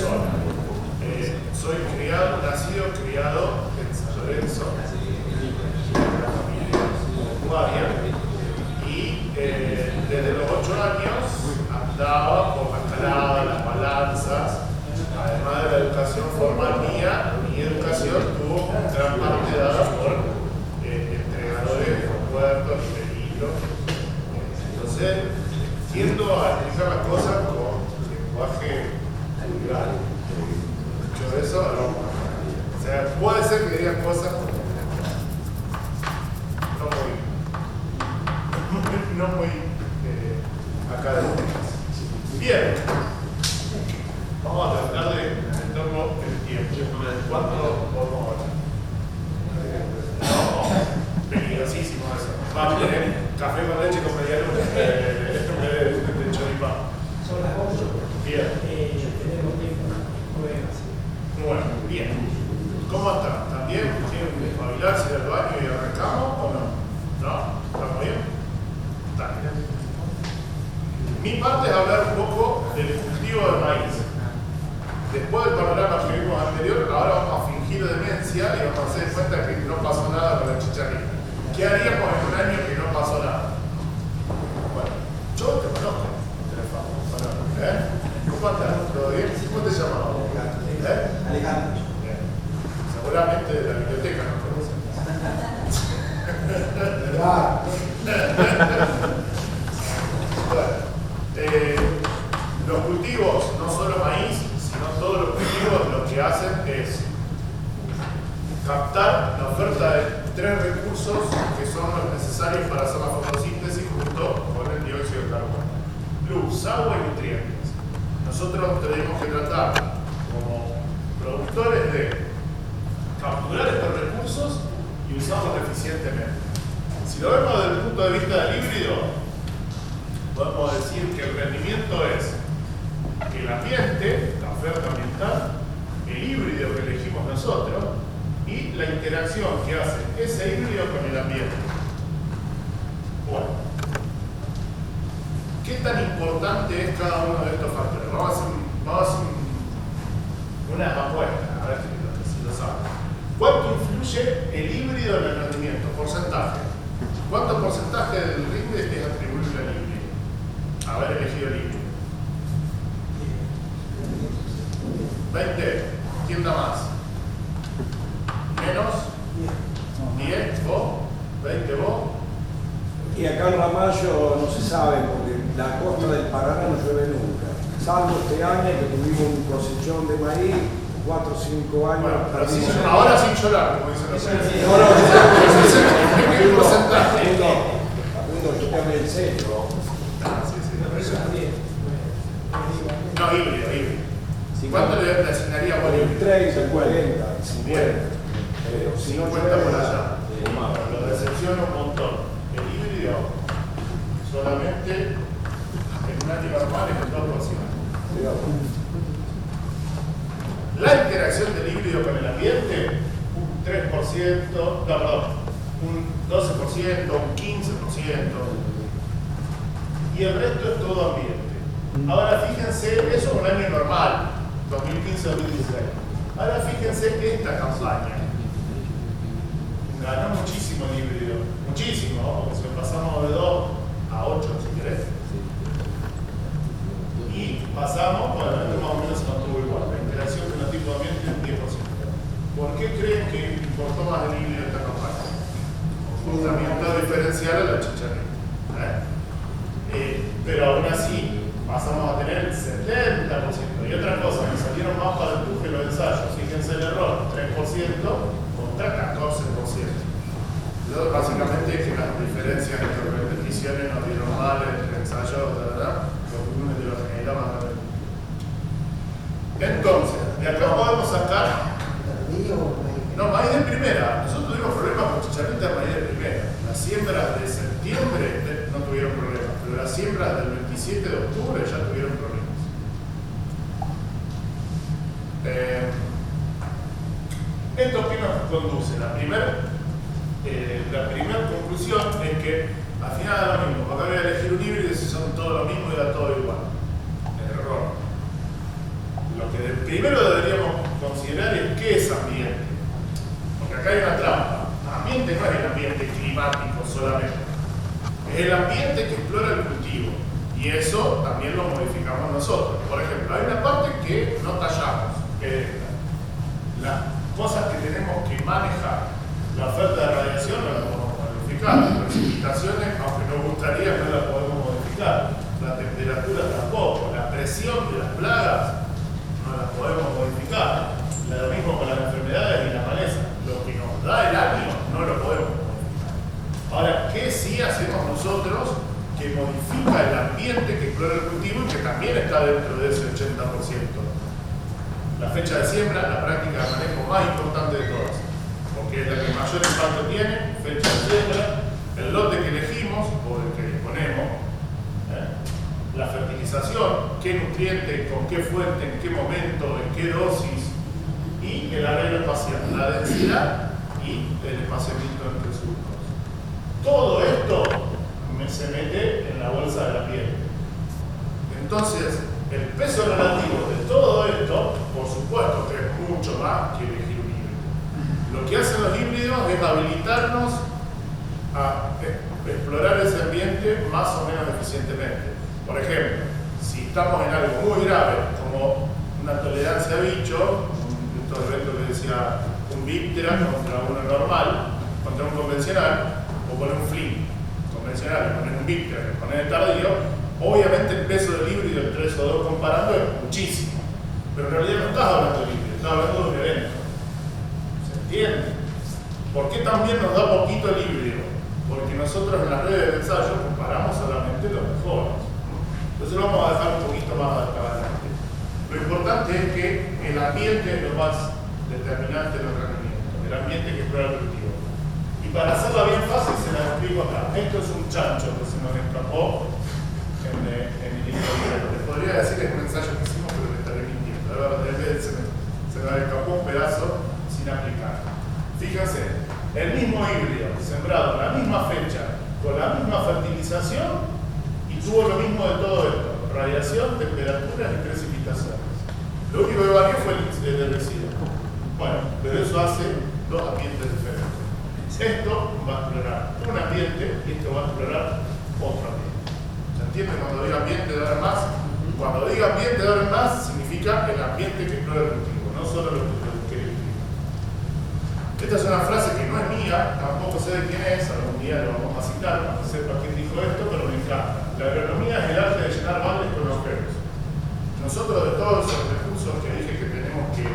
persona. Soy nacido, criado en San Lorenzo, en la familia uruguaya, y desde los 8 años andaba por la escalada, las balanzas, además de la educación formal mía. Mi educación tuvo gran parte dada por entregadores de puertos y de libros. Entonces, tiendo a explicar las cosas con lenguaje vulgar. Dicho eso, no. O sea, puede ser que digan cosas no muy académicas. Bien. Vamos a tratar de meterlo el tiempo. ¿Cuánto podemos hablar? No, peligrosísimo eso. Va a tener café con leche con medialuna de choripán. Son las 8. Bien. Tenemos tiempo. Bueno, bien. ¿Cómo están? ¿También quieren despabilarse del baño y arrancamos o no? ¿No? ¿Estamos bien? Está bien. Mi parte es hablar un poco del cultivo de maíz. Después del panorama que vimos anterior, ahora vamos a fingir demencia y vamos a hacer cuenta que no pasó nada con la chicharrita. ¿Qué haríamos en un año que no pasó nada? Bueno, yo te conozco. ¿Cómo andás? ¿Todo bien? ¿Cómo te llamas? Alejandro. Bien. Seguramente de la biblioteca nos conocen. Bueno, los cultivos, no solo maíz, sino todos los cultivos, lo que hacen es captar la oferta de 3 recursos que son los necesarios para hacer la fotosíntesis junto con el dióxido de carbono: luz, agua y nutrientes. Nosotros tenemos que tratar como productores de capturar estos recursos y usarlos eficientemente. Si lo vemos desde el punto de vista del híbrido, podemos decir que el rendimiento es el ambiente, la oferta ambiental, el híbrido que elegimos nosotros y la interacción que hace ese híbrido con el ambiente. Bueno, ¿qué tan importante es cada uno de estos factores? Vamos a hacer unas apuestas, a ver si lo saben. ¿Cuánto influye el híbrido en el rendimiento? Porcentaje. ¿Cuánto porcentaje del rinde es atribuible al híbrido? Haber elegido el híbrido. 20. ¿Quién da más? ¿Menos? 10. ¿Vos? 20. ¿Vos? Y acá en Ramallo no se sabe porque la costa del Paraná no llueve nunca. Salvo este año que tuvimos un cosechón de maíz, 4 o 5 años. Bueno, pero ahora sin llorar, como dicen los ¿qué porcentaje? Yo te hablé en serio. No, híbrido. ¿Cuánto le asignaría por híbrido? 30, 40, 50. Bien. Si no 50 por allá. más. Lo decepciona un montón. El híbrido solamente en un año normal es el 2%. La interacción del híbrido con el ambiente, un 3%, un 12%, un 15%. Y el resto es todo ambiente. Ahora fíjense, eso es un año normal, 2015-2016. Ahora fíjense esta campaña. Ganó muchísimo el híbrido, muchísimo, porque si pasamos de 2 a 8, si querés. Y pasamos, bueno, más o menos se mantuvo igual, la interacción con el tipo de ambiente es un 10%. ¿Por qué creen que importó más el híbrido en esta campaña? Comportamiento diferencial a la chicharrita. Pero aún así, pasamos a tener el 70%. Y otra cosa, me salieron más para el empuje los ensayos. Fíjense el error, 3% contra 14%. Lo básicamente es que las diferencias entre repeticiones no dieron mal entre ensayos, ¿verdad? Los volúmenes de los generaban. Entonces, de acá podemos sacar. No, maíz de primera. Nosotros tuvimos problemas con chicharrita de maíz de primera. Las siembras de septiembre no tuvieron problemas, pero las siembras del 27 de octubre ya tuvieron problemas. ¿Esto qué nos conduce? La primera conclusión es que al final da lo mismo. Acá voy a elegir un híbrido y si son todo lo mismo y da todo igual. Error. Lo lo que primero deberíamos considerar es qué es ambiente. Porque acá hay una trampa. Ambiente no es el ambiente climático solamente. Es el ambiente que explora el cultivo. Y eso también lo modificamos nosotros. Por ejemplo, hay una parte que no tallamos, que es esta. Las cosas que tenemos que manejar, la oferta de radiación no la podemos modificar. Las precipitaciones, aunque nos gustaría, no la podemos modificar. La temperatura tampoco. La presión de las plagas no las podemos modificar. Lo mismo con las enfermedades y la maleza. Lo que nos da el año no lo podemos modificar. Ahora, ¿qué sí hacemos nosotros que modifica el ambiente que explora el cultivo y que también está dentro de ese 80%? La fecha de siembra, la práctica de manejo más importante de todas, porque es la que mayor impacto tiene, fecha de siembra, el lote que elegimos o el que disponemos, la fertilización, qué nutriente, con qué fuente, en qué momento, en qué dosis, y el arreglo espacial, la densidad y el espaciamiento entre surcos. Todo esto se mete en la bolsa del ambiente. Entonces, el peso relativo de todo esto, por supuesto que es mucho más que elegir un híbrido. Lo que hacen los híbridos es habilitarnos a explorar ese ambiente más o menos eficientemente. Por ejemplo, si estamos en algo muy grave, como una tolerancia a bicho, estos eventos que decía un víptera contra uno normal, contra un convencional, o con un flin convencional, poner un víptera, poner el tardío, obviamente el peso del híbrido entre esos dos comparando es muchísimo. Pero en realidad no estás hablando del híbrido, estás hablando de un evento. ¿Se entiende? ¿Por qué también nos da poquito el híbrido? Porque nosotros en las redes de ensayo comparamos solamente los mejores. Entonces lo vamos a dejar un poquito más adelante. Lo importante es que el ambiente es lo más determinante del rendimiento, el ambiente que explora el cultivo. Y para hacerla bien fácil se la explico acá. Esto es un chancho que se nos escapó en el libro. Les podría decir que es un ensayo que hicimos, pero me estaré mintiendo. La verdad, se nos escapó un pedazo sin aplicar. Fíjense, el mismo híbrido sembrado en la misma fecha, con la misma fertilización, y tuvo lo mismo de todo esto: radiación, temperaturas y precipitaciones. Lo único que varió fue el índice de residuo. Bueno, pero eso hace dos ambientes diferentes. Esto va a explorar un ambiente y esto va a explorar otro ambiente. ¿Se entiende? Cuando diga ambiente de ahora en más, cuando diga ambiente de ahora en más, significa el ambiente que explora el cultivo, no solo lo que el cultivo. Esta es una frase que no es mía, tampoco sé de quién es, algún día lo vamos a citar, no sé para quién dijo esto, pero me encanta. La agronomía es el arte de llenar baldes con agujeros. Nosotros, de todos esos recursos que dije que tenemos que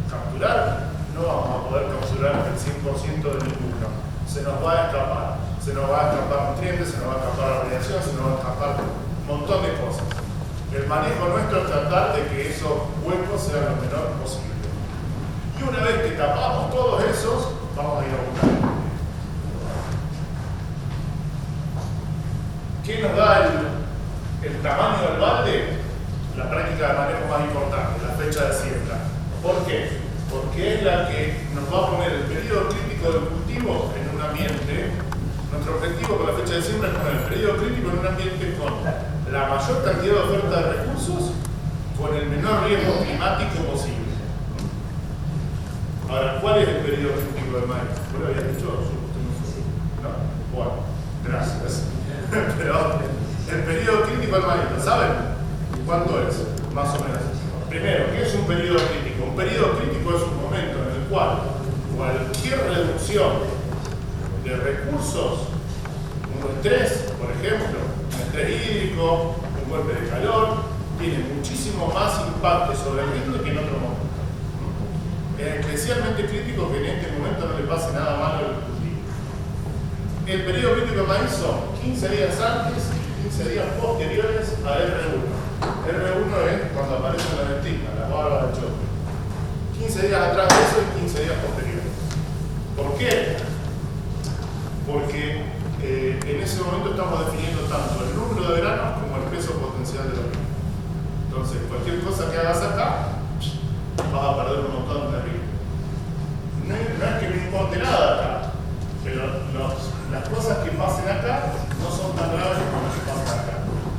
capturar, no vamos a poder capturar el 100% de ninguno. Se nos va a escapar. Se nos va a escapar nutrientes, se nos va a escapar la radiación, se nos va a escapar un montón de cosas. El manejo nuestro es tratar de que esos huecos sean lo menor posible. Y una vez que tapamos todos esos, vamos a ir a buscar. ¿Qué nos da el tamaño del balde? La práctica de manejo más importante, la fecha de siembra. ¿Por qué? Porque es la que nos va a poner el periodo crítico del cultivo en un ambiente. Nuestro objetivo con la fecha de siembra es poner el periodo crítico en un ambiente con la mayor cantidad de oferta de recursos, con el menor riesgo climático posible. Ahora, ¿cuál es el periodo crítico del maíz? ¿Vos lo habías dicho? ¿No? Bueno, gracias. Pero el periodo crítico del maíz, ¿lo saben? ¿Cuánto es? Más o menos. Primero, ¿qué es un periodo crítico? Un periodo crítico es un momento en el cual cualquier reducción de recursos, un estrés, por ejemplo, un estrés hídrico, un golpe de calor, tiene muchísimo más impacto sobre el ritmo que en otro momento. Es especialmente crítico que en este momento no le pase nada malo al cultivo. El periodo crítico de maíz son 15 días antes y 15 días posteriores a R1. R1 es cuando aparece la ventisca, la barba del choque. 15 días atrás de eso y 15 días posteriores. ¿Por qué? Porque en ese momento estamos definiendo tanto el número de granos como el peso potencial de la vida. Entonces, cualquier cosa que hagas acá, vas a perder un montón de ritmo. No es que no importe nada acá, pero las cosas que pasen acá no son tan graves como las que pasan acá.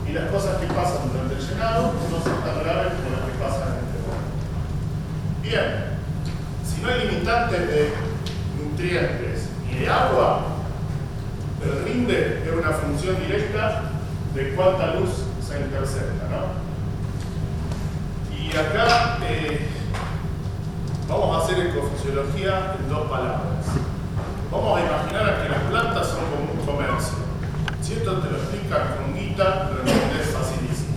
Y las cosas que pasan durante el llenado no son tan graves como las que pasan en este momento. Bien, si no hay limitantes de nutrientes y de agua, el rinde es una función directa de cuánta luz se intercepta, ¿no? Y acá vamos a hacer ecofisiología en 2 palabras. Vamos a imaginar que las plantas son como un comercio. Si esto te lo explican con guita, lo entiendes facilísimo.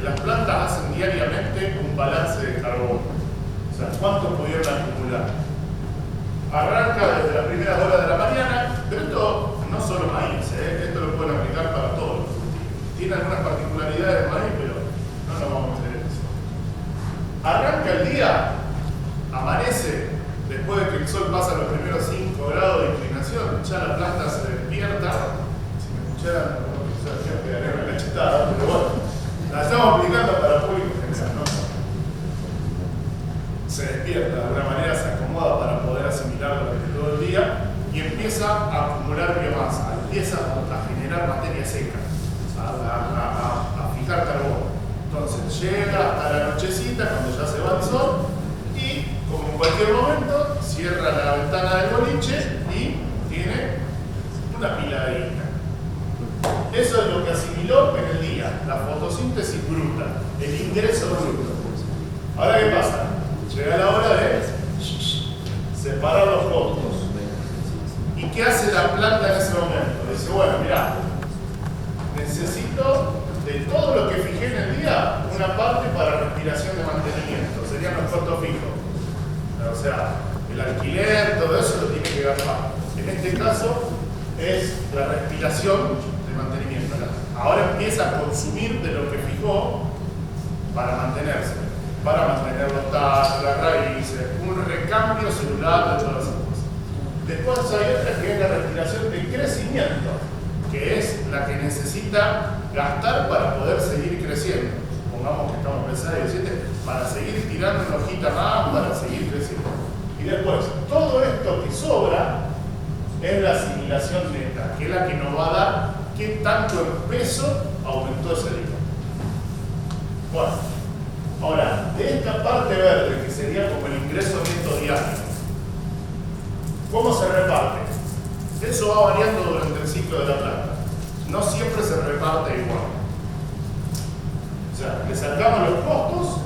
Las plantas hacen diariamente un balance de carbono. O sea, ¿cuánto pudieron acumular? Arranca desde las primeras horas de la mañana, pero esto no solo maíz, esto lo pueden aplicar para todos los cultivos. Tiene algunas particularidades de maíz, pero no nos vamos a meter en eso. Arranca el día, amanece, después de que el sol pasa los primeros 5 grados de inclinación, ya la planta se despierta. Si me escucharan, no quedaría una cachetada, pero bueno, la estamos aplicando para público general, ¿no? Se despierta, de alguna manera se acomoda para poder asimilar durante todo el día y empieza a acumular biomasa, empieza a generar materia seca, a fijar carbono. Entonces llega a la nochecita cuando ya se va el sol y, como en cualquier momento, cierra la ventana del boliche y tiene una pila de guita. Eso es lo que asimiló en el día, la fotosíntesis bruta, el ingreso bruto. Ahora, ¿qué pasa? Llega la hora de separar los costos. ¿Y qué hace la planta en ese momento? Dice, bueno, mirá, necesito de todo lo que fijé en el día, una parte para respiración de mantenimiento, serían los costos fijos. O sea, el alquiler, todo eso lo tiene que gastar. En este caso es la respiración de mantenimiento. Ahora empieza a consumir de lo que fijó para mantenerse, para mantener los tallos, las raíces, un recambio celular de todas esas cosas. Después hay otra que es la respiración de crecimiento, que es la que necesita gastar para poder seguir creciendo. Pongamos que estamos pensando en 7, para seguir tirando una hojita más, para seguir creciendo. Y después, todo esto que sobra es la asimilación neta, que es la que nos va a dar qué tanto en peso aumentó ese alimento. Bueno, ahora, de esta parte verde, que sería como el ingreso neto diario, ¿cómo se reparte? Eso va variando durante el ciclo de la planta. No siempre se reparte igual. O sea, le sacamos los costos,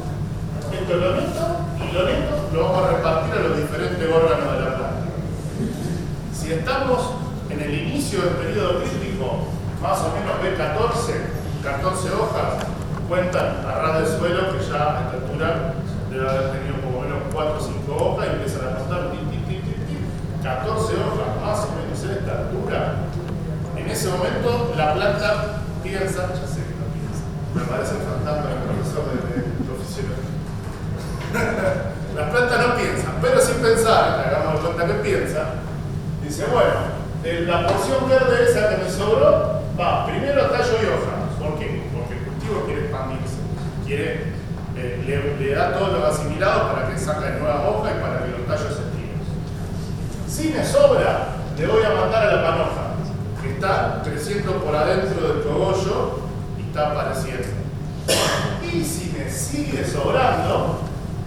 esto es lo neto, y lo neto lo vamos a repartir a los diferentes órganos de la planta. Si estamos en el inicio del periodo crítico, más o menos B14 hojas, cuentan a ras del suelo que ya a esta altura debe haber tenido por lo menos 4 o 5 hojas y empiezan a contar 14 hojas más o menos a esta altura. En ese momento la planta piensa, ya sé que no piensa, me parece el fantasma del profesor de fisiología. Las plantas no piensan, pero sin pensar, hagamos cuenta que piensa, dice, bueno, la porción verde esa que me sobró, va primero a tallo y hoja. ¿Por qué? Porque el cultivo quiere expandirse, le da todos los asimilados para que saque nuevas hojas y para que los tallos se estiren. Si me sobra, le voy a mandar a la panoja, que está creciendo por adentro del cogollo y está apareciendo. Y si me sigue sobrando,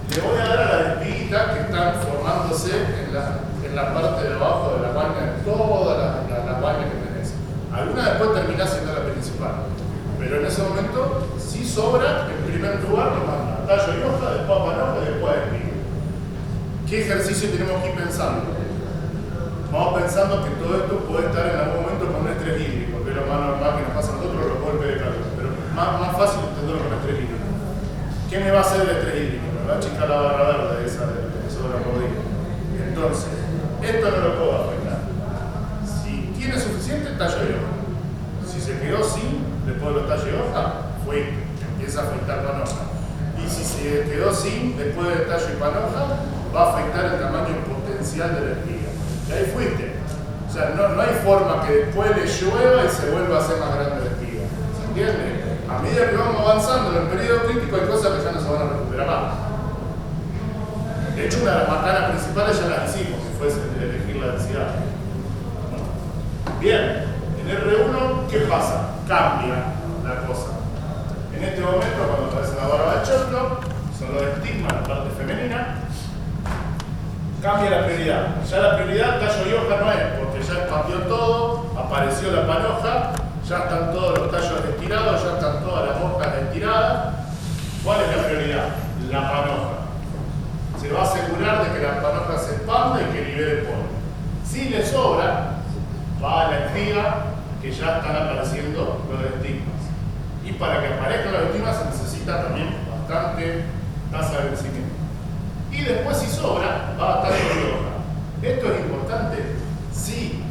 le voy a dar a las espiguitas que están formándose en la parte de abajo de la vaina, en toda la vaina que tenés. Alguna después termina siendo la principal, pero en ese momento, si sobra, en primer lugar lo manda a tallo y hoja, después a panoja y después a espiga. ¿Qué ejercicio tenemos que ir pensando? Vamos pensando que todo esto puede estar en algún momento con un estrés hídrico, que es lo más normal que nos pasa a nosotros, los golpes de calor, pero más fácil entenderlo con estrés hídrico. ¿Qué me va a hacer el estrés hídrico? Me va a achicar la barra verde esa de sobre la rodilla. Entonces, esto no lo puedo afectar. Si tiene suficiente, tallo y hoja. Si se quedó sin, después de los tallos y hoja, empieza a afectar panoja. Y si se quedó sin, después del tallo y panoja, va a afectar el tamaño potencial de la espiga. Y ahí fuiste. O sea, no hay forma que después le llueva y se vuelva a hacer más grande la espiga. ¿Se entiende? A medida que vamos avanzando en el periodo crítico hay cosas que ya no se van a recuperar más. De hecho, una de las macanas principales ya las hicimos, que fue elegir la densidad. Bien, en R1, ¿qué pasa? Cambia la cosa. En este momento, cuando aparece la barba de choclo, son los estigmas, la parte femenina, cambia la prioridad. Ya la prioridad tallo y hoja no es, porque ya expandió todo, apareció la panoja, ya están todos los tallos estirados, ya están todas las hojas estiradas. ¿Cuál es la prioridad? La panoja. Se va a asegurar de que la panoja se expanda y que libere polen. Si le sobra, va a la espiga, que ya están apareciendo los estigmas. Y para que aparezcan los estigmas se necesita también bastante tasa de crecimiento. Y después, si sobra, va a estar en hoja. Esto es importante. Sí,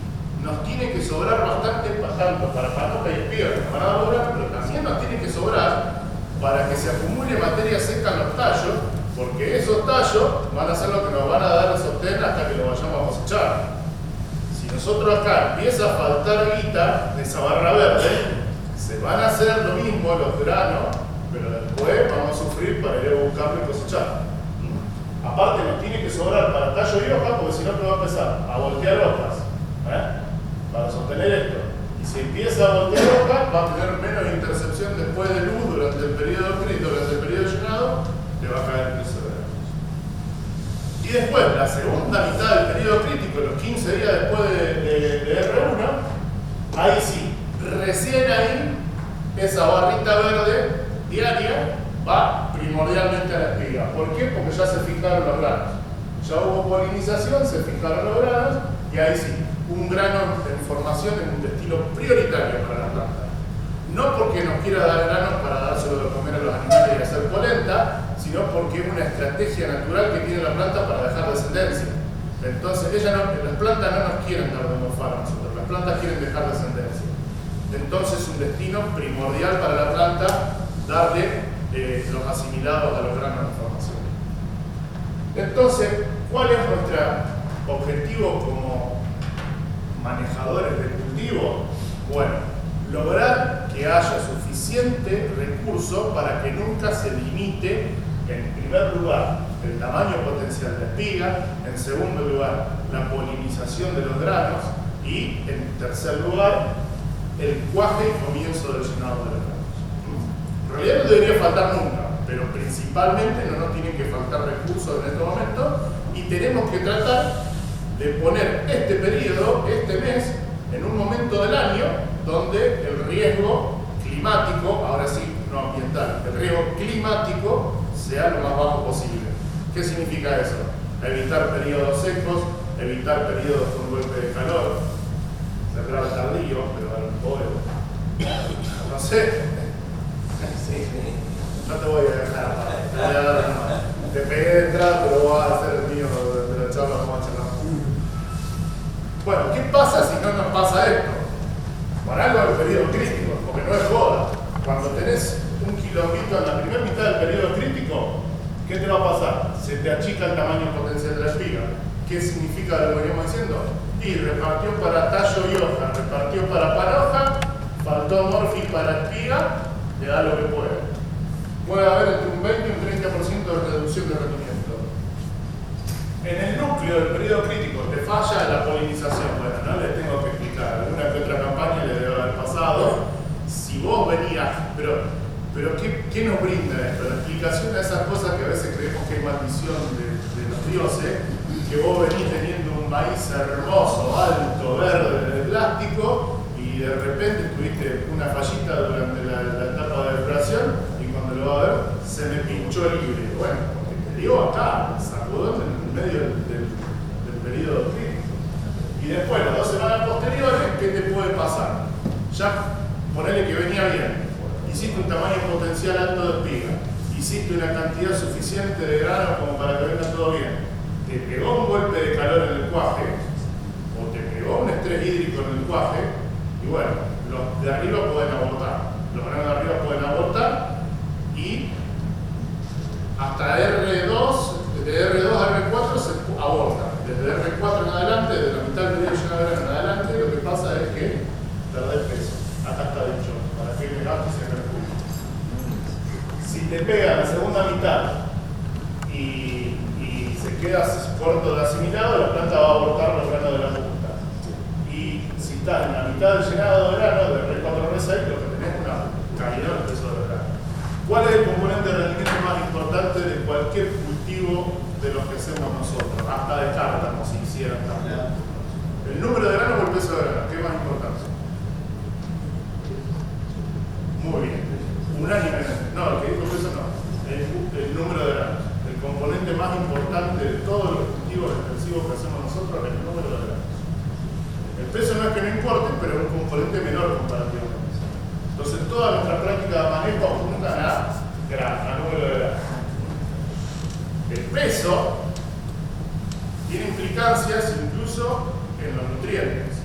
nos tiene que sobrar bastante, tanto para panoja y espiga como para lograr, pero también nos tiene que sobrar para que se acumule materia seca en los tallos, porque esos tallos van a ser lo que nos van a dar el sostén hasta que lo vayamos a cosechar. Si nosotros acá empieza a faltar guita de esa barra verde, se van a hacer lo mismo los granos, pero después vamos a sufrir para ir a buscarlo y cosechar. Aparte nos tiene que sobrar para tallo y hoja, porque si no te va a empezar a voltear hojas, para sostener esto. Y si empieza a voltear hojas, va a tener menos intercepción después de luz durante el periodo crítico, durante el periodo llenado, le va a caer el precio de granos. Y después, la segunda mitad del periodo crítico, los 15 días después de R1, ahí sí, recién ahí, esa barrita verde diaria va primordialmente a la espiga. ¿Por qué? Porque ya se fijaron los granos. Ya hubo polinización, se fijaron los granos, y ahí sí, un grano en formación es un destino prioritario para la planta. No porque nos quiera dar granos para dárselo de comer a los animales y hacer polenta, sino porque es una estrategia natural que tiene la planta para dejar descendencia. Entonces, las plantas no nos quieren dar de morfar a nosotros, las plantas quieren dejar descendencia. Entonces, es un destino primordial para la planta darle los asimilados a los granos de formación. Entonces, ¿cuál es nuestro objetivo como manejadores del cultivo? Bueno, lograr que haya suficiente recurso para que nunca se limite, en primer lugar, el tamaño potencial de la espiga, en segundo lugar, la polinización de los granos y, en tercer lugar, el cuaje y comienzo del llenado de los granos. En realidad no debería faltar nunca, pero principalmente no nos tienen que faltar recursos en este momento y tenemos que tratar de poner este periodo, este mes, en un momento del año donde el riesgo climático, ahora sí, no ambiental, el riesgo climático sea lo más bajo posible. ¿Qué significa eso? Evitar periodos secos, evitar periodos con golpe de calor, cerrar tardío, pero dar un poco. No sé. Sí. No te voy a dejar, te voy a dar una. Te pegué de entrada, pero voy a hacer el mío de la charla como charla. Bueno, ¿qué pasa si no nos pasa esto? Para algo el periodo crítico, porque no es joda. Cuando tenés un quilombito en la primera mitad del periodo crítico, ¿qué te va a pasar? Se te achica el tamaño potencial de la espiga. ¿Qué significa lo que veníamos diciendo? Y repartió para tallo y hoja, repartió para panoja, faltó morfi para espiga, le da lo que puede. Puede haber entre un 20 y un 30% de reducción de rendimiento. En el núcleo del periodo crítico te falla la polinización. Bueno, no les tengo que explicar, alguna que otra campaña le debe haber pasado. Si vos venías, pero ¿qué nos brinda esto? La explicación de esas cosas que a veces creemos que es maldición de los dioses, que vos venís teniendo un maíz hermoso, alto, verde, de plástico, y de repente tuviste una fallita durante la etapa de floración, y cuando lo va a ver, se me pinchó el híbrido. Bueno, porque te dio acá, sacudón en el medio del periodo crítico. Y después, las 2 semanas posteriores, ¿qué te puede pasar? Ya, ponele que venía bien, hiciste un tamaño potencial alto de espiga, hiciste una cantidad suficiente de grano como para que venga todo bien, te pegó un golpe de calor en el cuaje, o te pegó un estrés hídrico en el cuaje, y bueno, los de arriba pueden abortar, los granos de arriba pueden abortar, y hasta R2, de R2 a R4 se aborta. Desde R4 en adelante, desde la mitad del periodo llenado en adelante, lo que pasa es que perdés peso. Acá está dicho, para que me gasto y se recurre. Si te pega la segunda mitad y se queda corto de asimilado, la planta va a abortar los granos de la punta. Y si está en la mitad del llenado de grano, de R4 a R6, lo que tenés es una caída del peso del grano. ¿Cuál es el componente de rendimiento más importante de cualquier cultivo de los que hacemos nosotros, hasta de cártamo si hicieran también. ¿El número de grano o el peso de grano? ¿Qué es más importante? Muy bien. Unánimemente. No, el que dijo peso no. El número de granos. El componente más importante de todos los cultivos extensivos que hacemos nosotros es el número de granos. El peso no es que no importe, pero es un componente menor comparativamente. Entonces, toda nuestra práctica de manejo apuntan a número de granos. El peso tiene implicancias incluso en los nutrientes.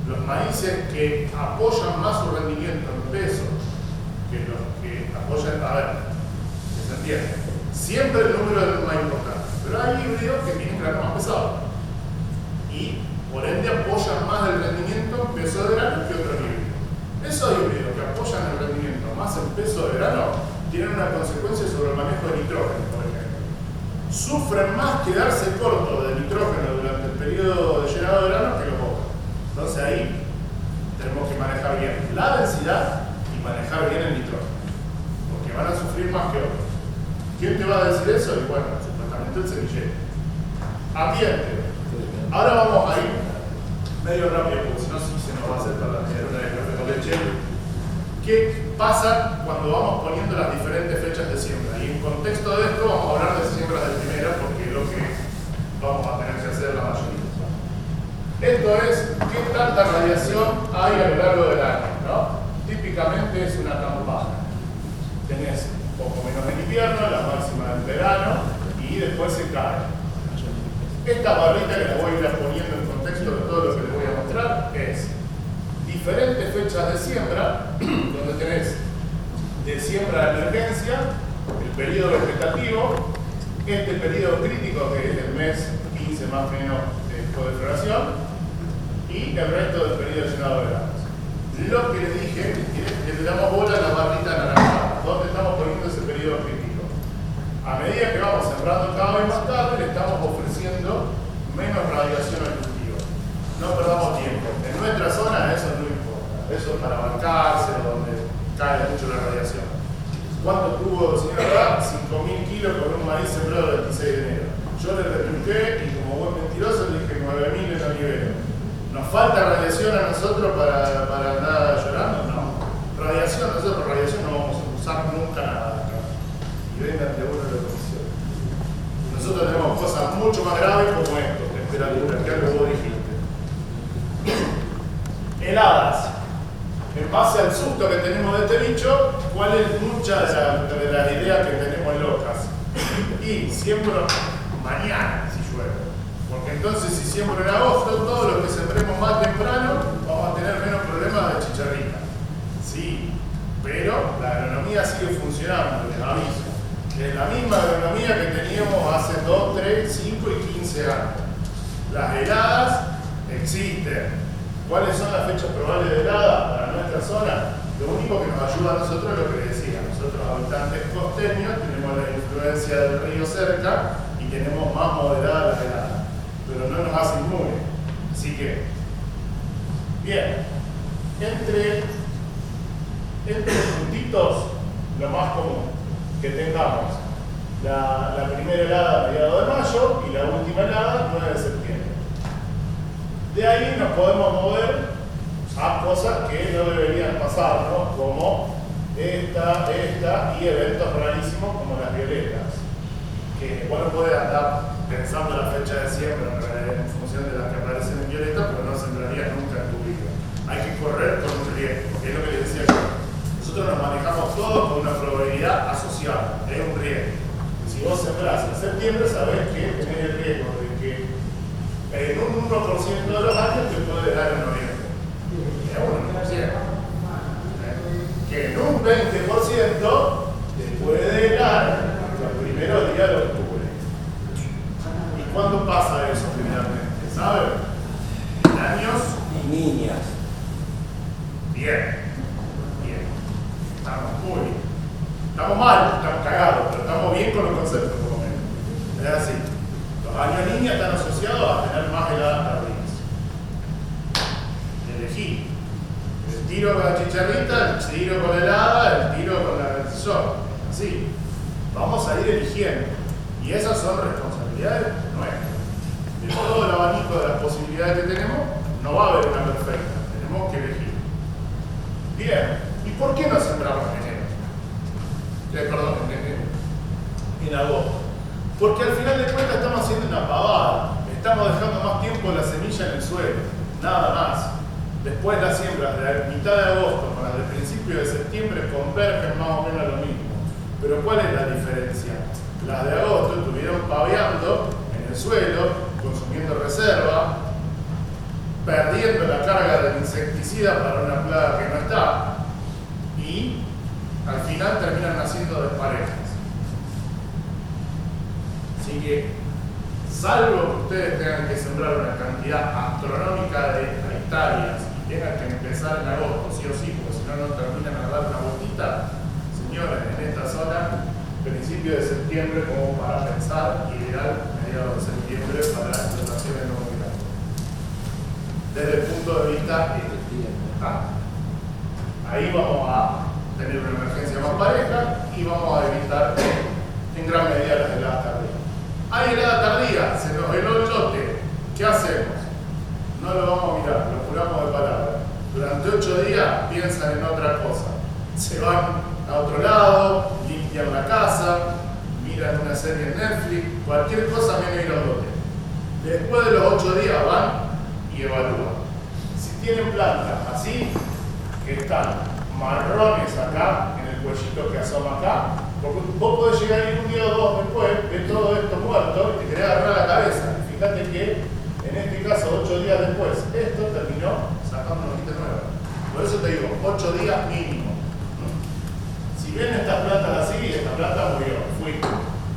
Los maíces que apoyan más su rendimiento en peso que los que apoyan, a ver, que se entiende, siempre el número de granos más importante, pero hay híbridos que tienen grano más pesado y por ende apoyan más el rendimiento en peso de grano que otros híbridos. Esos híbridos que apoyan el rendimiento más en peso de grano tienen una consecuencia sobre el manejo de nitrógeno, por ejemplo. Sufren más quedarse cortos de nitrógeno durante el periodo de llenado de grano que los otros. Entonces ahí tenemos que manejar bien la densidad y manejar bien el nitrógeno, porque van a sufrir más que otros. ¿Quién te va a decir eso? Y bueno, supuestamente el semillero. Ambiente. Ahora vamos a ir medio rápido, porque si no sí se nos va a hacer para la una de café con leche. ¿Qué pasa cuando vamos poniendo las diferentes fechas de siembra? Y en contexto de esto vamos a hablar de siembras de primera, porque es lo que vamos a tener que hacer la mayoría. Esto es qué tanta radiación hay a lo largo del año, ¿no? Típicamente es una campana. Tenés un poco menos en invierno, la máxima del verano, y después se cae. Esta barrita que la voy a ir poniendo en contexto de todo lo que les voy a mostrar es diferentes fechas de siembra, donde tenés de siembra de emergencia, el periodo vegetativo, este periodo crítico que es el mes 15 más o menos después de floración, y el resto del periodo llenado de granos. Lo que les dije, le damos bola a la barrita anaranjada, donde estamos poniendo ese periodo crítico. A medida que vamos sembrando cada vez más tarde, le estamos ofreciendo menos radiación al cultivo. No perdamos tiempo. En nuestra zona eso no importa. Eso es para bancarse, donde cae mucho la radiación. ¿Cuánto tuvo, señora? 5.000 kilos con un maíz sembrado el 26 de enero. Yo le repliqué y como buen mentiroso le dije 9.000 en el nivel. ¿Nos falta radiación a nosotros para andar llorando? No. Nosotros radiación no vamos a usar nunca nada acá. Y vengan de uno de la comisión. Nosotros tenemos cosas mucho más graves como esto, temperatura, que algo vos dijiste. Heladas. En base al susto que tenemos de este bicho, ¿cuál es muchas de las ideas que tenemos locas? Y siembro mañana si llueve. Porque entonces si siembro en agosto, todos los que sembremos más temprano vamos a tener menos problemas de chicharrita. Sí, pero la agronomía sigue funcionando, les aviso. Es la misma agronomía que teníamos hace 2, 3, 5 y 15 años. Las heladas existen. ¿Cuáles son las fechas probables de helada para nuestra zona? Lo único que nos ayuda a nosotros es lo que les decía. Nosotros, habitantes costeños, tenemos la influencia del río cerca y tenemos más moderadas las heladas. Pero no nos hace inmunes. Así que, bien, entre puntitos, lo más común, que tengamos la primera helada a mediados de mayo y la última helada 9 de septiembre. De ahí nos podemos mover a cosas que no deberían pasar, ¿no? Como esta y eventos rarísimos como las violetas. Que bueno, puede andar pensando la fecha de siembra en función de las que aparecen en violeta, pero no sembraría nunca en tu vida. Hay que correr con un riesgo, que es lo que les decía yo. Nosotros nos manejamos todos con una probabilidad asociada, es un riesgo. Si vos sembrás en septiembre, sabés que tenés el riesgo de que en un 1% de los años te puede dar en noviembre. Es un 1%. Que en un 20% te puede dar los primeros días de octubre. ¿Y cuándo pasa eso generalmente? ¿Saben? En años y niñas. Bien. Estamos muy bien. Estamos mal, estamos cagados, pero estamos bien con los conceptos, por lo menos. Es así. Los años niña están asociados a tener más heladas tardías. Elegí. El tiro con la chicharrita, el tiro con la helada, el tiro con la bentisol. Así. Vamos a ir eligiendo. Y esas son responsabilidades nuestras. De todo el abanico de las posibilidades que tenemos, no va a haber una perfecta. Tenemos que elegir. Bien. ¿Y por qué no sembramos en enero? Perdón, en agosto. Porque al final de cuentas estamos haciendo una pavada. Estamos dejando más tiempo la semilla en el suelo. Nada más. Después las siembras de la mitad de agosto con las del principio de septiembre convergen más o menos a lo mismo. Pero ¿cuál es la diferencia? Las de agosto estuvieron paveando en el suelo, consumiendo reserva, perdiendo la carga del insecticida para una plaga que no está, y al final terminan naciendo desparejas. Así que, salvo que ustedes tengan que sembrar una cantidad astronómica de hectáreas y tengan que empezar en agosto, sí o sí, porque si no, no terminan a dar una botita, señores, en esta zona, principio de septiembre como para pensar, ideal mediados de septiembre para la explotación de nuevo grano. Desde el punto de vista ahí vamos a tener una emergencia más pareja y vamos a evitar en gran medida las heladas tardías. Hay helada tardía, se nos heló el lote, ¿qué hacemos? No lo vamos a mirar, lo juramos de palabra. Durante 8 días piensan en otra cosa. Se van a otro lado, limpian la casa, miran una serie en Netflix, cualquier cosa menos ir al lote. Después de los 8 días van y evalúan. Si tienen plantas así, que están marrones acá, en el cuellito que asoma acá, porque vos podés llegar ahí un día o dos después, ves todo esto muerto y te querés agarrar la cabeza. Fíjate que en este caso 8 días después, esto terminó sacando una hojita nueva. Por eso te digo, 8 días mínimo. Si ven estas plantas así, esta planta murió,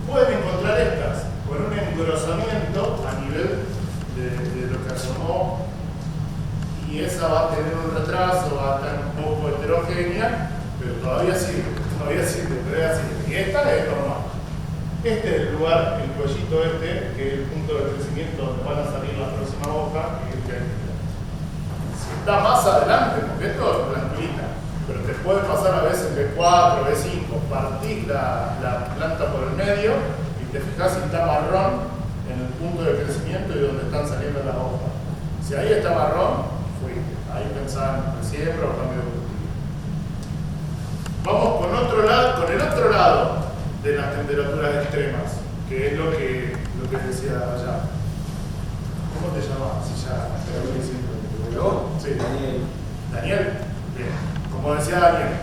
pueden encontrar estas con un engrosamiento a nivel de lo que asomó, y esa va a tener un retraso, va a estar un poco heterogénea, pero todavía sirve, pero es así. Y esta es normal. Este es el lugar, el cuellito este, que es el punto de crecimiento donde van a salir las próximas hojas, y el que si está más adelante, porque esto es plantita, pero te puede pasar a veces B4, B5, partís la planta por el medio y te fijas si está marrón en el punto de crecimiento y donde están saliendo las hojas. Si ahí está marrón, ahí pensaban en siembra o cambio de cultivo. Vamos con el otro lado de las temperaturas extremas, que es lo que decía allá. ¿Cómo te llamas? Si ya te lo voy diciendo. ¿Yo? Sí. Daniel. Daniel, bien. Como decía Daniel,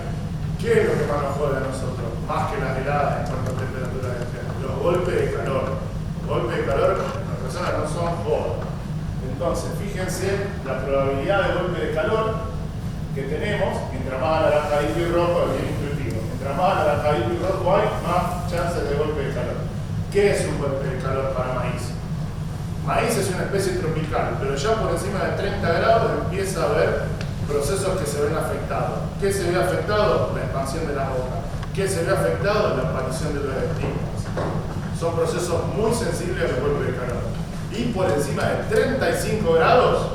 ¿qué es lo que más nos jode a nosotros? Más que las heladas en cuanto a temperaturas extremas. Los golpes de calor. Los golpes de calor en las personas no son jodas. Entonces, fíjense la probabilidad de golpe de calor que tenemos. Mientras más anaranjadito y rojo, es bien intuitivo. Mientras más anaranjadito y rojo hay, más chances de golpe de calor. ¿Qué es un golpe de calor para maíz? Maíz es una especie tropical, pero ya por encima de 30 grados empieza a haber procesos que se ven afectados. ¿Qué se ve afectado? La expansión de la hoja. ¿Qué se ve afectado? La aparición de los estigmas. Son procesos muy sensibles al golpe de calor. Y por encima de 35 grados,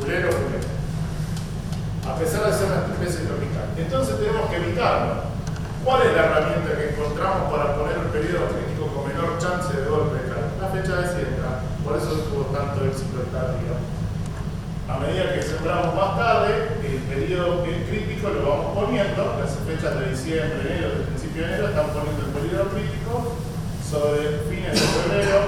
fulero. A pesar de ser una especie tropical. Entonces tenemos que evitarlo. ¿Cuál es la herramienta que encontramos para poner el periodo crítico con menor chance de golpe de calor? La fecha de siembra. Por eso tuvo tanto éxito el tardío. A medida que sembramos más tarde, el periodo crítico lo vamos poniendo. Las fechas de diciembre, enero, de principio de enero, están poniendo el periodo crítico sobre fines de febrero,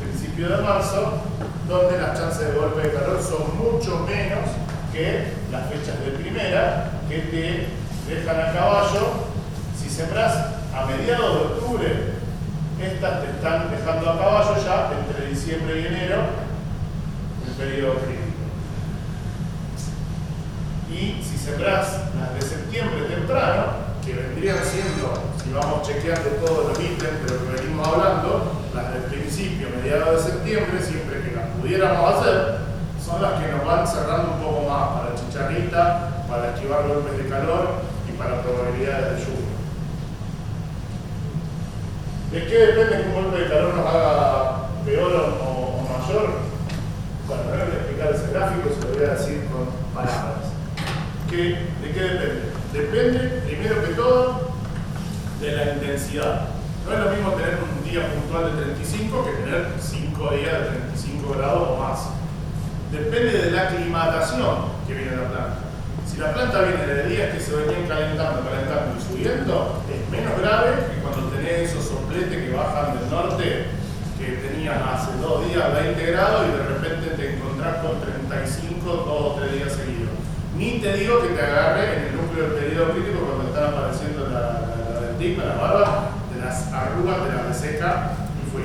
principio de marzo, donde las chances de golpe de calor son mucho menos que las fechas de primera, que te dejan a caballo. Si sembrás a mediados de octubre, estas te están dejando a caballo ya entre diciembre y enero, el periodo crítico. Y si sembrás las de septiembre temprano, que vendrían siendo, si vamos chequeando todos los ítems de lo que venimos hablando, las del principio, mediados de septiembre, siempre que las pudiéramos hacer, son las que nos van cerrando un poco más para chicharrita, para esquivar golpes de calor y para probabilidades de lluvia. ¿De qué depende que un golpe de calor nos haga peor o mayor? Bueno, no voy a explicar ese gráfico, se lo voy a decir con palabras. ¿De qué depende? Depende, primero que todo, de la intensidad intensidad. No es lo mismo tener un día puntual de 35 que tener 5 días de 35 grados o más. Depende de la aclimatación que viene la planta. Si la planta viene de días que se venían calentando y subiendo, es menos grave que cuando tenés esos sopletes que bajan del norte, que tenían hace 2 días 20 grados y de repente te encontrás con 35 2 o 3 días seguidos. Ni te digo que te agarre en el núcleo del periodo crítico cuando están apareciendo la dentina, la barba, de las arrugas de la reseca y fui.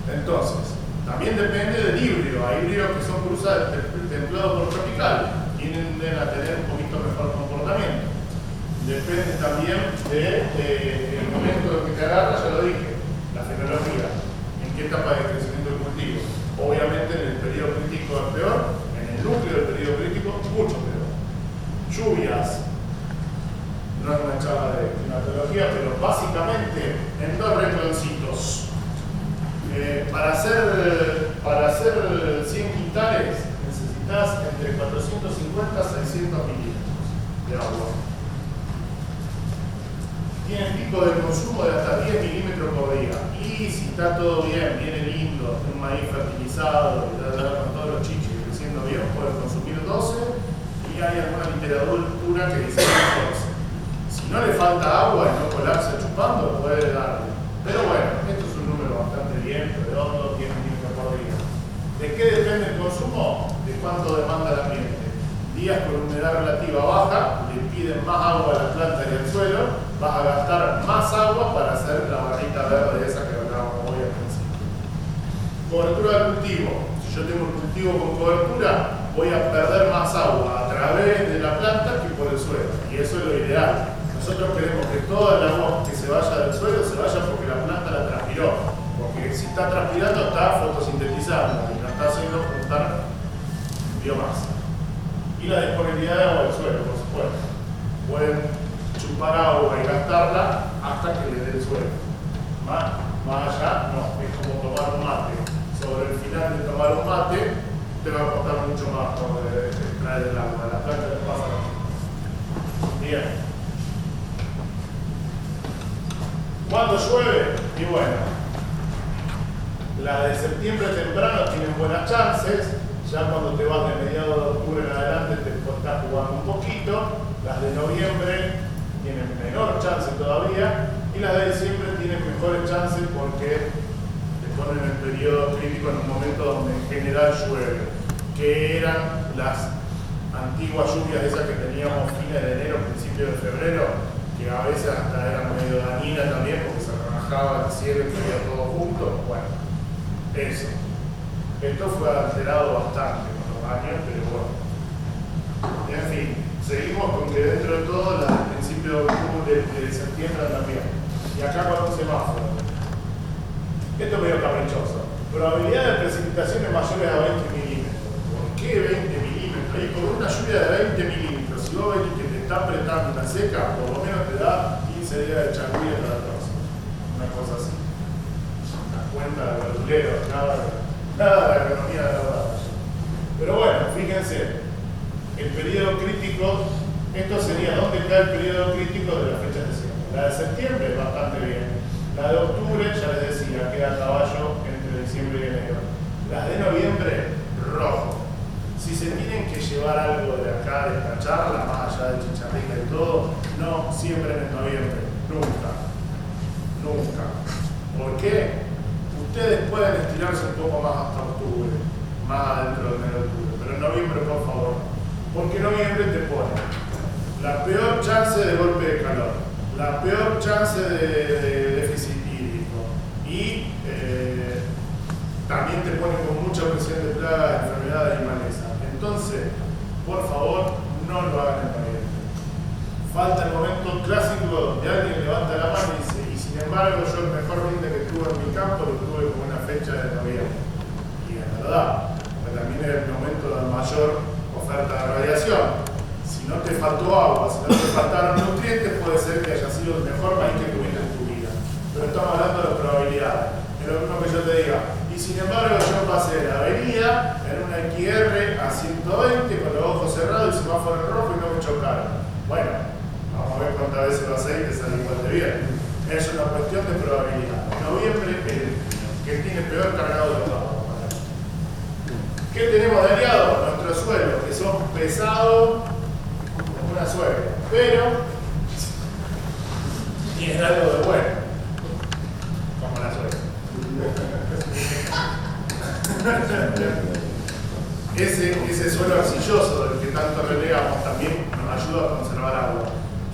Entonces, también depende del híbrido. Hay híbridos que son cruzados templados por tropical, tienden a tener un poquito mejor comportamiento. Depende también del momento en que te agarra, ya lo dije, la fenología, en qué etapa de crecimiento del cultivo. Obviamente en el periodo crítico es peor, en el núcleo del periodo crítico mucho peor. Lluvias, no es una charla de climatología, pero básicamente en 2 rengloncitos. Para hacer 100 quintales necesitas entre 450 a 600 mililitros de agua. Tiene pico de consumo de hasta 10 milímetros por día. Y si está todo bien, viene lindo, un maíz fertilizado, con todos los chichis creciendo bien, puede consumir 12. Y hay alguna literatura que dice 14. Si no le falta agua y no colapsa chupando, puede darle. Pero bueno, esto es un número bastante bien, redondo, 10 milímetros por día. ¿De qué depende el consumo? De cuánto demanda el ambiente. Días con humedad relativa baja, le piden más agua a la planta y al suelo, vas a gastar más agua para hacer la barrita verde esa que hablábamos hoy al principio. Cobertura del cultivo. Si yo tengo un cultivo con cobertura, voy a perder más agua a través de la planta que por el suelo. Y eso es lo ideal. Nosotros queremos que toda el agua que se vaya del suelo se vaya porque la planta la transpiró. Porque si está transpirando, está fotosintetizando y la está haciendo juntar biomasa. Y la disponibilidad de agua del suelo, por supuesto. Pueden chupar agua y gastarla hasta que le dé el suelo. Más allá, no, es como tomar un mate. Sobre el final de tomar un mate, te va a costar mucho más por extraer el agua. La planta le pasa lo mismo. Bien. ¿Cuándo llueve? Y bueno, las de septiembre temprano tienen buenas chances. Ya cuando te vas de mediados de octubre en adelante te estás jugando un poquito. Las de noviembre tienen menor chance todavía. Y las de diciembre tienen mejores chances porque te ponen el periodo crítico en un momento donde en general llueve. Que eran las antiguas lluvias esas que teníamos fines de enero, principios de febrero, que a veces hasta eran medio dañinas también porque se relajaba el cielo y caía todo junto. Bueno, eso. Esto fue alterado bastante con los años, pero bueno. En fin, seguimos con que dentro de todo, las del principio de octubre, de septiembre andan bien. Y acá con un semáforo. Esto es medio caprichoso. Probabilidad de precipitaciones mayores a 20 milímetros. ¿Por qué 20 milímetros? Y por una lluvia de 20 milímetros, si vos ves que te está apretando una seca, por lo menos te da 15 días de changuilla para la próxima. Una cosa así. Una cuenta de verduleros, nada de la economía de la verdad. Pero bueno, fíjense, el periodo crítico, esto sería dónde cae el periodo crítico de las fechas de siembra. La de septiembre, bastante bien. La de octubre, ya les decía, queda a caballo entre diciembre y enero. Las de noviembre, rojo. Si se tienen que llevar algo de acá, de esta charla, más allá de chicharrita y todo, no siembren en noviembre. Nunca. Nunca. ¿Por qué? Ustedes pueden estirarse un poco más hasta octubre, más adentro del mes de octubre, pero en noviembre, por favor. Porque en noviembre te pone la peor chance de golpe de calor, la peor chance de déficit hídrico y también te pone con mucha presión de plagas, enfermedades y maleza. Entonces, por favor, no lo hagan en noviembre. Falta el momento clásico donde alguien levanta la mano y dice, y sin embargo yo el mejor rinde que tuve en mi campo lo tuve con una fecha de noviembre. Y es verdad, porque también es el momento de mayor oferta de radiación. Si no te faltó agua, si no te faltaron nutrientes, puede ser que haya sido el mejor maíz que tuviste en tu vida. Pero estamos hablando de probabilidades. Es lo mismo que yo te diga. Y sin embargo yo pasé la avenida en una XR a 120 con los ojos cerrados y semáforo en rojo y no me chocaron. Bueno, vamos a ver cuántas veces lo hace y te sale igual de bien. Es una cuestión de probabilidad. En noviembre es el que tiene peor cargado de agua. ¿Qué tenemos de aliados? Nuestros suelos, que son pesados como una suegra, pero tienen algo de bueno, como la suegra. Ese suelo arcilloso del que tanto renegamos también nos ayuda a conservar agua.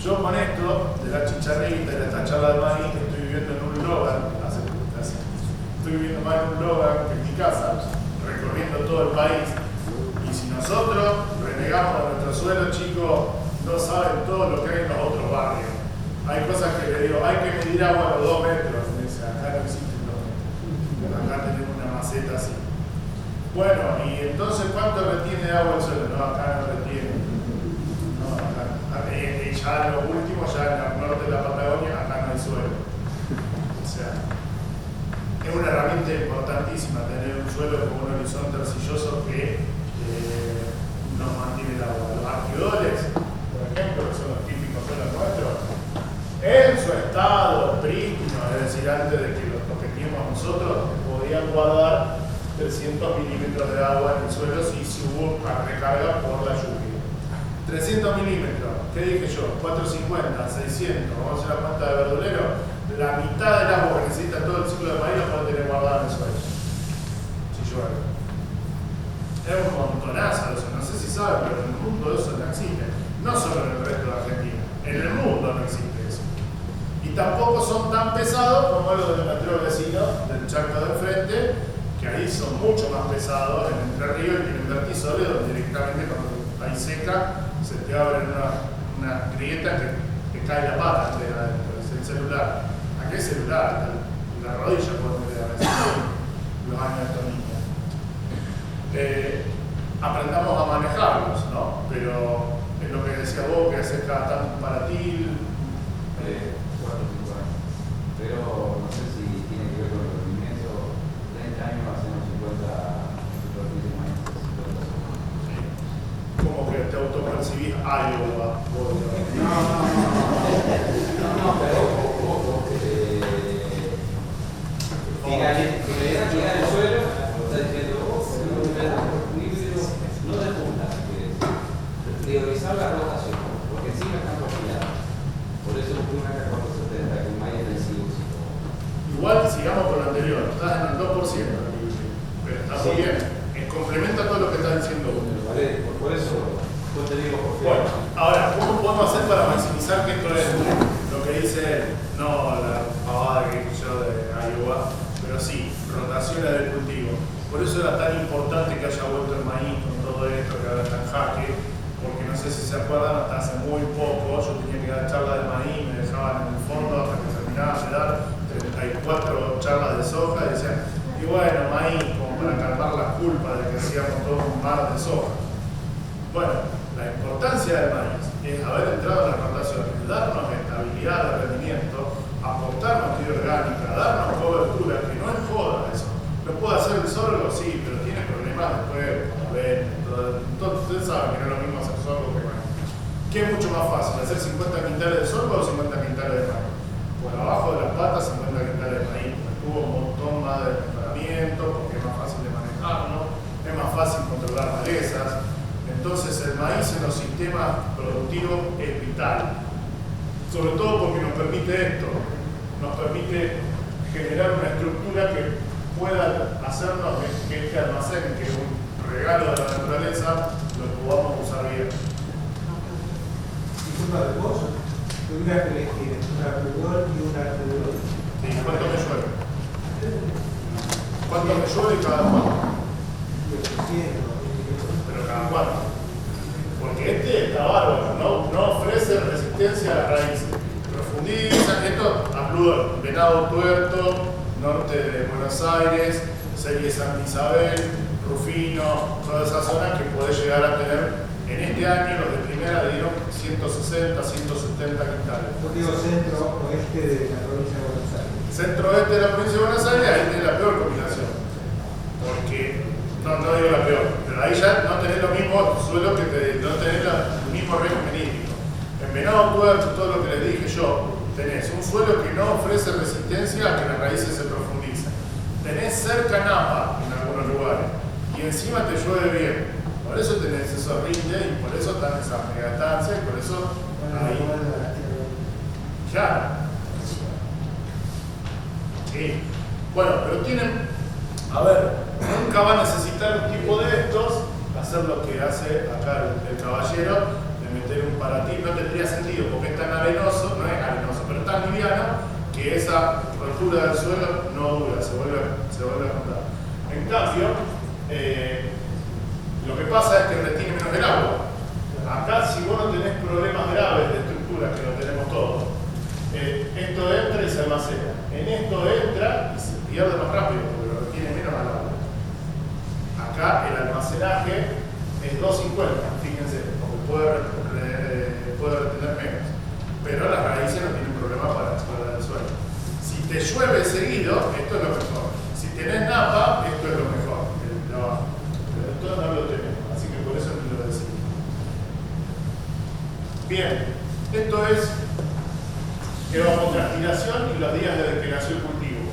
Yo con esto de la chicharrita y de esta charla de maíz estoy viviendo en un Logan, estoy viviendo más en un Logan que en mi casa, recorriendo todo el país. Y si nosotros renegamos a nuestro suelo, chicos, no saben todo lo que hay en los otros barrios. Hay cosas que le digo, hay que medir agua a los 2 metros. Me dice, acá no existen 2 metros. Acá tenemos una maceta así. Bueno, y entonces, ¿cuánto retiene agua el suelo? No, acá no retiene. No, acá. Ya lo último, ya en el norte de la Patagonia, acá no hay suelo. O sea, es una herramienta importantísima tener un suelo con un horizonte arcilloso que nos mantiene el agua. Los arqueoles, por ejemplo, que son los típicos suelos nuestros, en su estado prístino, es decir, antes de que los toqueteemos nosotros, podían guardar 300 milímetros de agua en el suelo si hubo recarga por la lluvia. 300 milímetros, ¿qué dije yo? 450, 600, vamos a hacer la cuenta de verdulero, la mitad del agua que necesita todo el ciclo de maíz lo puede tener guardado en el suelo. Si llueve. Es un montonazo eso, no sé si saben, pero en el mundo eso no existe. No solo en el resto de Argentina, en el mundo no existe eso. Y tampoco son tan pesados como los de nuestro vecino del Chaco de enfrente, que ahí son mucho más pesados en Entre Ríos y en Vertisole, donde directamente cuando hay seca se te abren una grieta que cae la pata entera adentro. Es el celular. ¿A qué celular? La rodilla puede meter a veces los años de estos niños. Aprendamos a manejarlos, ¿no? Pero es lo que decía vos, que haces cada tanto un paratil. 4 o 5 años. Pero no sé si tiene que ver con el rendimiento. 30 años hacemos 50 superficies más. Como que te autopercibís Iowa. No, pero llegar al suelo, lo está diciendo vos, no de punta, priorizar la rotación, porque encima están perfilados. Por eso una K470 que un maíz del siglo. Igual sigamos con lo anterior, estás en el 2%, pero está muy bien. Complementa todo lo que estás diciendo vos. Por eso yo te digo por qué. Bueno, ahora, ¿cómo podemos hacer para maximizar que esto es lo que dice él? No la pavada que dije yo de Iowa, pero sí, rotaciones del cultivo. Por eso era tan importante que haya vuelto el maíz con todo esto que ahora está en jaque, porque no sé si se acuerdan, hasta hace muy poco yo tenía que dar charlas de maíz, me dejaban en el fondo hasta que terminaba de dar 34 charlas de soja y decían, y bueno, maíz, como para calmar las culpas de que hacíamos todo un mar de soja. Bueno, la importancia del maíz es haber entrado en la rotación, darnos estabilidad de rendimiento, aportar materia orgánica, darnos cobertura, que no es joda eso. Lo puede hacer el sorgo, sí, pero tiene problemas después con la venta. Entonces ustedes saben que no es lo mismo hacer sorgo que maíz. ¿Qué es mucho más fácil? ¿Hacer 50 quintales de sorgo o 50 quintales de maíz? Por abajo de las patas 50 quintales de maíz, porque tuvo un montón más de mejoramiento, porque es más fácil de manejarlo, es más fácil controlar malezas. Entonces el maíz en los sistemas productivos es vital, sobre todo porque nos permite esto, nos permite generar una estructura que pueda hacernos que este almacén, que es un regalo de la naturaleza, lo podamos usar bien. Disculpa de vos, una que tienes una alrededor y una alrededor. Sí, ¿cuánto me llueve? ¿Cuánto me llueve cada cuánto? Pero cada cuánto. Porque este está bárbaro, no ofrece resistencia a las raíces. Profundiza, esto a Pludor, Venado Tuerto, norte de Buenos Aires, serie Santa Isabel, Rufino, toda esa zona que puede llegar a tener, en este año los de primera le dieron 160, 170 quintales. Yo digo centro-oeste de la provincia de Buenos Aires. Centro-oeste de la provincia de Buenos Aires, ahí tiene la peor combinación. Porque, no digo la peor, pero ahí ya no tenés lo mismo suelo que no tenés el mismo régimen hídrico. En Venado Tuerto, todo lo que les dije yo, tenés un suelo que no ofrece cerca napa en algunos lugares y encima te llueve bien, por eso tenés esos rindes y por eso están esas megatancias y por eso ahí. Claro. Sí. Bueno, pero tienen, a ver, nunca va a necesitar un tipo de estos hacer lo que hace acá el caballero, de meter un paratín. No tendría sentido porque es tan arenoso, no es arenoso, pero tan liviano que esa rotura del suelo no dura, se vuelve a juntar. En cambio, lo que pasa es que retiene menos el agua. Acá, si vos no tenés problemas graves de estructura, que lo tenemos todos, esto entra y se almacena. En esto entra y se pierde más rápido porque lo retiene menos al agua. Acá el almacenaje es 250, fíjense, porque puede retener menos. Pero las raíces no tienen problema para explorar el suelo. Si te llueve seguido, esto es lo mejor. Si tenés napa, esto es lo mejor, el trabajo. Pero esto no lo tenemos, así que por eso te lo decimos. Bien, esto es que vamos a transpiración y los días desde que nació el cultivo.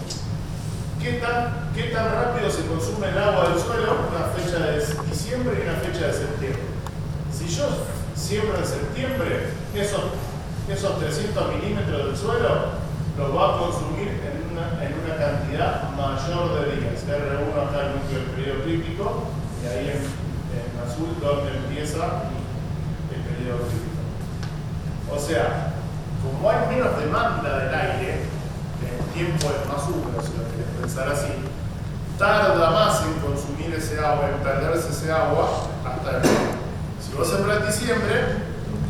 ¿Qué tan rápido se consume el agua del suelo? Una fecha de diciembre y una fecha de septiembre. Si yo siembro en septiembre, esos 300 milímetros del suelo los va a consumir en una cantidad mayor de días. R1 acá el núcleo del periodo crítico y ahí en azul donde empieza el periodo crítico. O sea, como hay menos demanda del aire, el tiempo es más húmedo, si lo querés pensar así, tarda más en consumir ese agua, en perderse ese agua hasta el verano. Si vos sembras en diciembre,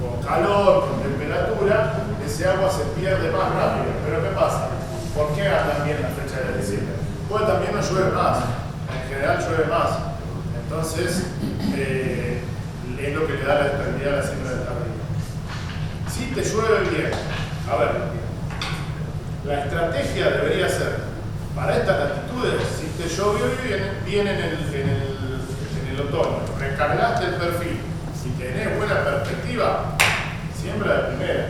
con calor, con temperatura, ese agua se pierde más rápido. Pero ¿qué pasa? ¿Por qué andan bien la fecha de diciembre? Porque también no llueve más, en general llueve más. Entonces, es lo que le da la estabilidad a la siembra del jardín. Si te llueve bien, a ver, la estrategia debería ser, para estas latitudes, si te llovió bien en el otoño, recargaste el perfil, si tenés buena perspectiva, siembra de primera,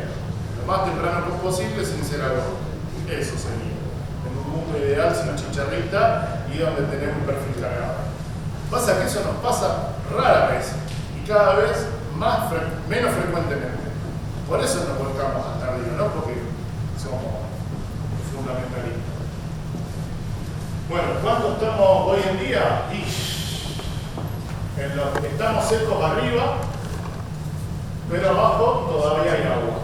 lo más temprano posible sin ser agosto. Eso sería. En un mundo ideal sin chicharrita y donde tenés un perfil cargado. Pasa que eso nos pasa rara vez y cada vez menos frecuentemente. Por eso nos volcamos al tardío, no porque somos fundamentalistas. Bueno, ¿cuánto estamos hoy en día? Estamos secos arriba, pero abajo todavía hay agua.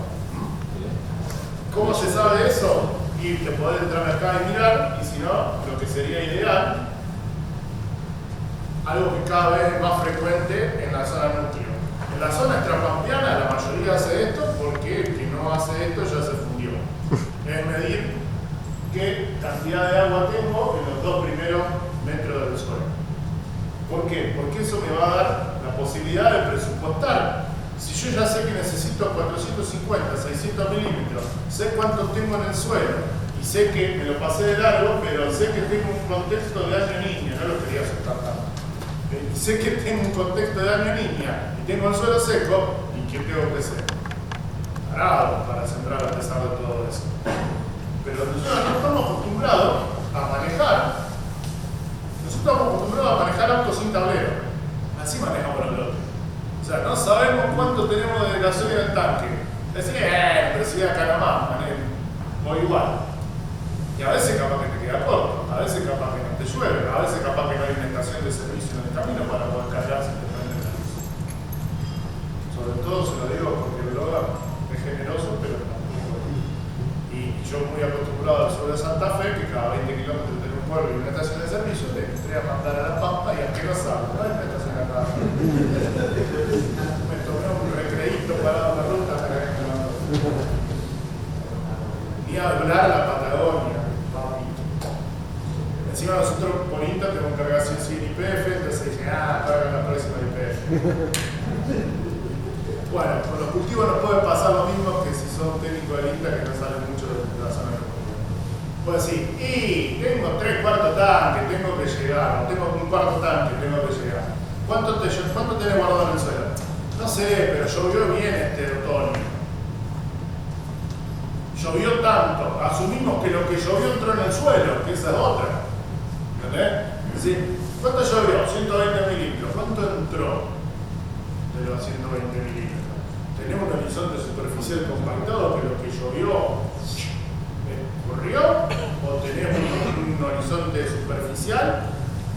¿Cómo se sabe eso? Y te podés entrar acá y mirar, y si no, lo que sería ideal, algo que cada vez es más frecuente en la zona núcleo. En la zona extrapampeana la mayoría hace esto porque el que no hace esto ya se fundió. Es medir qué cantidad de agua tengo en los 2 primeros metros del suelo. ¿Por qué? Porque eso me va a dar la posibilidad de presupuestar. Si yo ya sé que necesito 450, 600 milímetros, sé cuánto tengo en el suelo y sé que me lo pasé de largo, pero sé que tengo un contexto de año niña, no lo quería asustar tanto. Y sé que tengo un contexto de año niña y tengo el suelo seco, ¿y qué tengo que ser? Parado para sembrar a pesar de todo eso. Pero nosotros no estamos acostumbrados a manejar. Nosotros estamos acostumbrados a manejar autos sin tablero. Así manejamos los lotes. O sea, no sabemos cuánto tenemos de gasolina en el tanque. Decir, pero si voy acá nomás, o igual. Y a veces capaz que te queda corto, a veces capaz que no te llueve, a veces capaz que no hay una estación de servicio en el camino para poder cargar si te prende la luz. Sobre todo se lo digo porque el Logan es generoso, pero tampoco. Y yo muy acostumbrado al sur de Santa Fe, que cada 20 kilómetros tiene un pueblo y una estación de servicio, te entré a mandar a La Pampa y aunque no sabes, no hay una estación acá. Me tomé un recreíto parado en la ruta hasta que me mandó. Ni hablar la Patagonia. Encima nosotros por INTA tenemos que cargar sin IPF, entonces dije, cargan la próxima IPF. Bueno, con los cultivos nos puede pasar lo mismo que si son técnicos del INTA que no salen mucho de la zona de cultivo. Pues decir, y tengo 3/4 tanque, tengo que llegar, tengo un 1/4 tanque, tengo que llegar. ¿Cuánto tenés guardado en el suelo? No sé, pero llovió bien este otoño. Llovió tanto, asumimos que lo que llovió entró en el suelo, que esa es otra. ¿entendés? Es decir, ¿cuánto llovió? 120 milímetros. ¿Cuánto entró de los 120 milímetros? Tenemos un horizonte superficial compactado que lo que llovió escurrió, o tenemos un horizonte superficial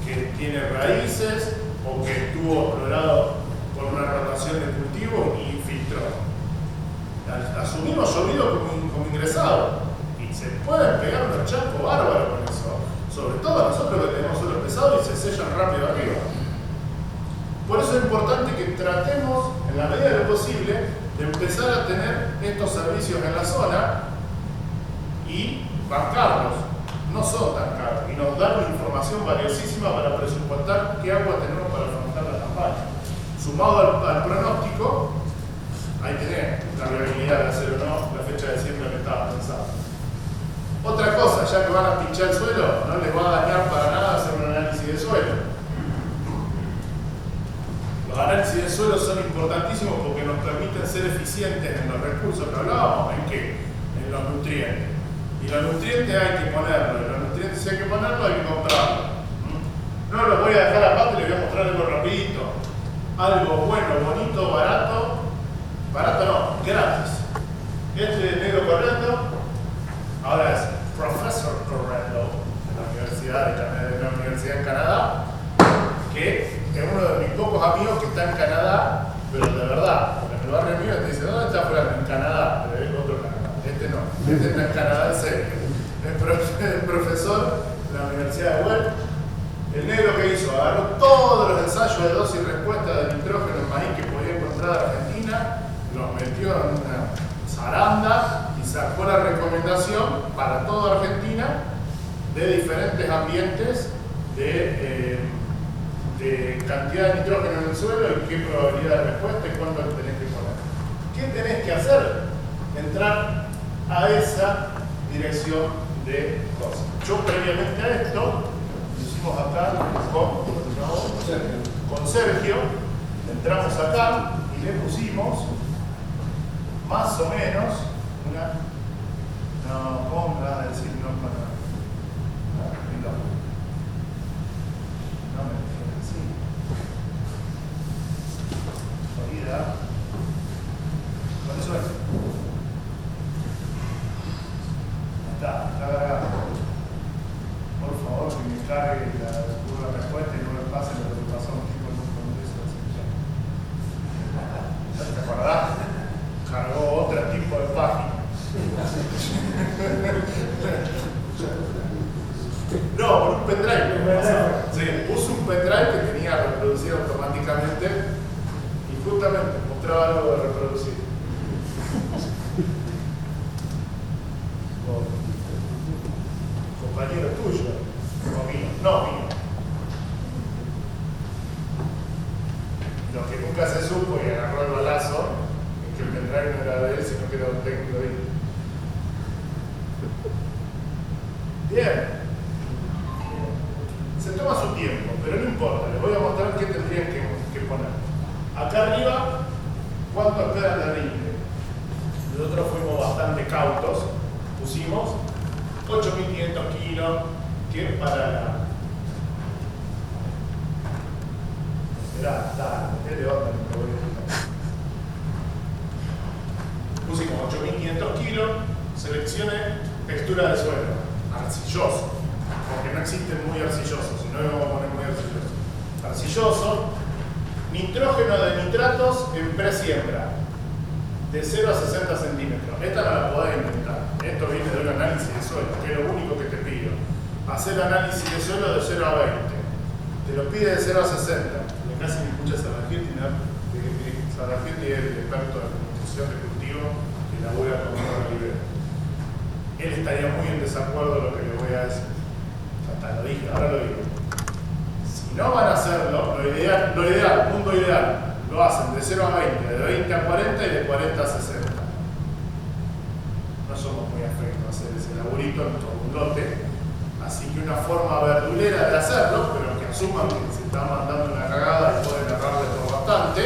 que tiene raíces o que estuvo explorado por una rotación de cultivo y infiltró. Asumimos llovido como ingresado y se pueden pegar unos chascos bárbaros con eso, sobre todo nosotros que tenemos suelo pesado y se sellan rápido arriba. Por eso es importante que tratemos, en la medida de lo posible, de empezar a tener estos servicios en la zona y bancarlos. No son tan caros y nos dan una información valiosísima para presupuestar qué agua tenemos para afrontar la campaña. Sumado al pronóstico, ahí tenés la viabilidad de hacer o no la fecha de siembra que estaba pensada. Otra cosa, ya que van a pinchar el suelo, no les va a dañar para nada hacer un análisis de suelo. Los análisis de suelo son importantísimos porque nos permiten ser eficientes en los recursos que hablábamos, ¿en qué? En los nutrientes. Y los nutrientes hay que ponerlos, y los nutrientes si hay que ponerlos hay que comprarlos. No los voy a dejar aparte, les voy a mostrar algo rapidito. Algo bueno, bonito, barato. Barato no, gratis. Este negro corriendo, ahora es Profesor Correndo de la Universidad en Canadá, que es uno de mis pocos amigos que está en Canadá, pero de verdad, en el barrio mío te dice, ¿dónde está Fran? En Canadá, pero es otro Canadá. Este no, este está en Canadá en serio. El profesor de la Universidad de Huel, el negro que hizo, agarró todos los ensayos de dosis y respuesta de nitrógeno en maíz que podía encontrar en Argentina, los metió en una zaranda y sacó la recomendación para toda Argentina de diferentes ambientes de cantidad de nitrógeno en el suelo y qué probabilidad de respuesta y cuándo lo tenés que poner. ¿Qué tenés que hacer? Entrar a esa dirección de cosas. Yo previamente a esto, lo hicimos acá con Sergio, entramos acá y le pusimos más o menos una... No, ¿cómo me van a decir no para...? No me dijeron así. Olvida. Con eso es. Está cargado. Por favor, que me cargue la respuesta y no me pase lo que pasó a un tipo en un congreso de selección. ¿Te acordás? Cargó otro tipo de página. No, por un pendrive. Sí, puso un pendrive que tenía reproducido automáticamente y justamente mostraba algo de reproducir. Compañero tuyo, o mío. No, mío. Lo que nunca se supo y agarró el balazo es que el pendrive no era de él, sino que era un técnico de él. Bien. Se toma su tiempo, pero no importa, les voy a mostrar qué tendrían que poner. Acá arriba, ¿cuánto esperan de rinde? Nosotros fuimos bastante cautos, pusimos 8.500 kilos, que para la... Esperá, dale, de onda, me voy a pusimos 8.500 kilos, seleccione textura de suelo, arcilloso, porque no existen muy arcillosos, si no le vamos a poner muy arcilloso. Arcilloso, nitrógeno de nitratos en presiembra, de 0 a 60 centímetros. Esta no la podés inventar. Esto viene de un análisis de suelo, que es lo único que te pido. Hacer análisis de suelo de 0 a 20. Te lo pide de 0 a 60. Le casi me escucha Saragirti, ¿no? Saragirti es el experto de nutrición de cultivo que elabora con una libera. Él estaría muy en desacuerdo de lo que le voy a decir. Hasta lo dije, ahora lo digo. Si no van a hacerlo, lo ideal, mundo ideal, lo hacen de 0 a 20, de 20 a 40 y de 40 a 60. No somos muy afectos a hacer ese laburito en todo un lote, así que una forma verdulera de hacerlo, pero que asuman que se están mandando una cagada y pueden errarle por bastante,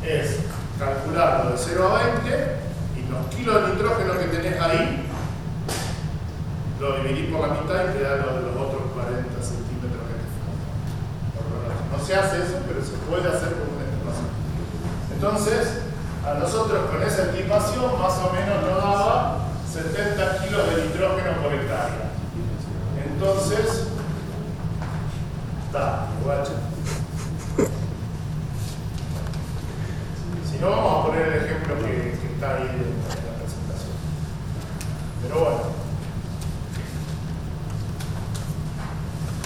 es calcularlo de 0 a 20 y los kilos de nitrógeno que tenés ahí lo dividís por la mitad y te da lo de los otros 40 centímetros. se hace eso, pero se puede hacer con una estimación. Entonces, a nosotros con esa estimación más o menos nos daba 70 kilos de nitrógeno por hectárea. Entonces, está, guacho. Si no, vamos a poner el ejemplo que está ahí en la presentación. Pero bueno,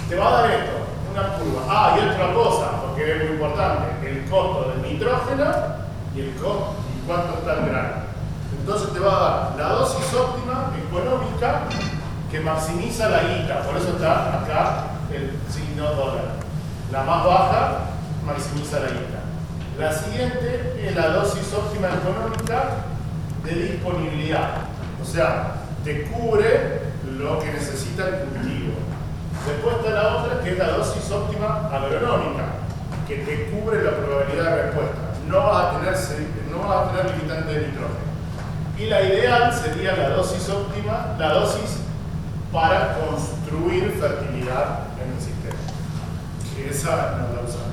te va a dar esto, una curva. Ah, y otra cosa, porque es muy importante, el costo del nitrógeno y el costo y cuánto está el grano. Entonces te va a dar la dosis óptima económica que maximiza la guita, por eso está acá el signo dólar. La más baja maximiza la guita. La siguiente es la dosis óptima económica de disponibilidad, o sea, te cubre lo que necesita el cultivo. Después está la otra que es la dosis óptima agronómica, que te cubre la probabilidad de respuesta. No vas a tener limitante de nitrógeno. Y la ideal sería la dosis óptima, la dosis para construir fertilidad en el sistema. Que esa no la usamos.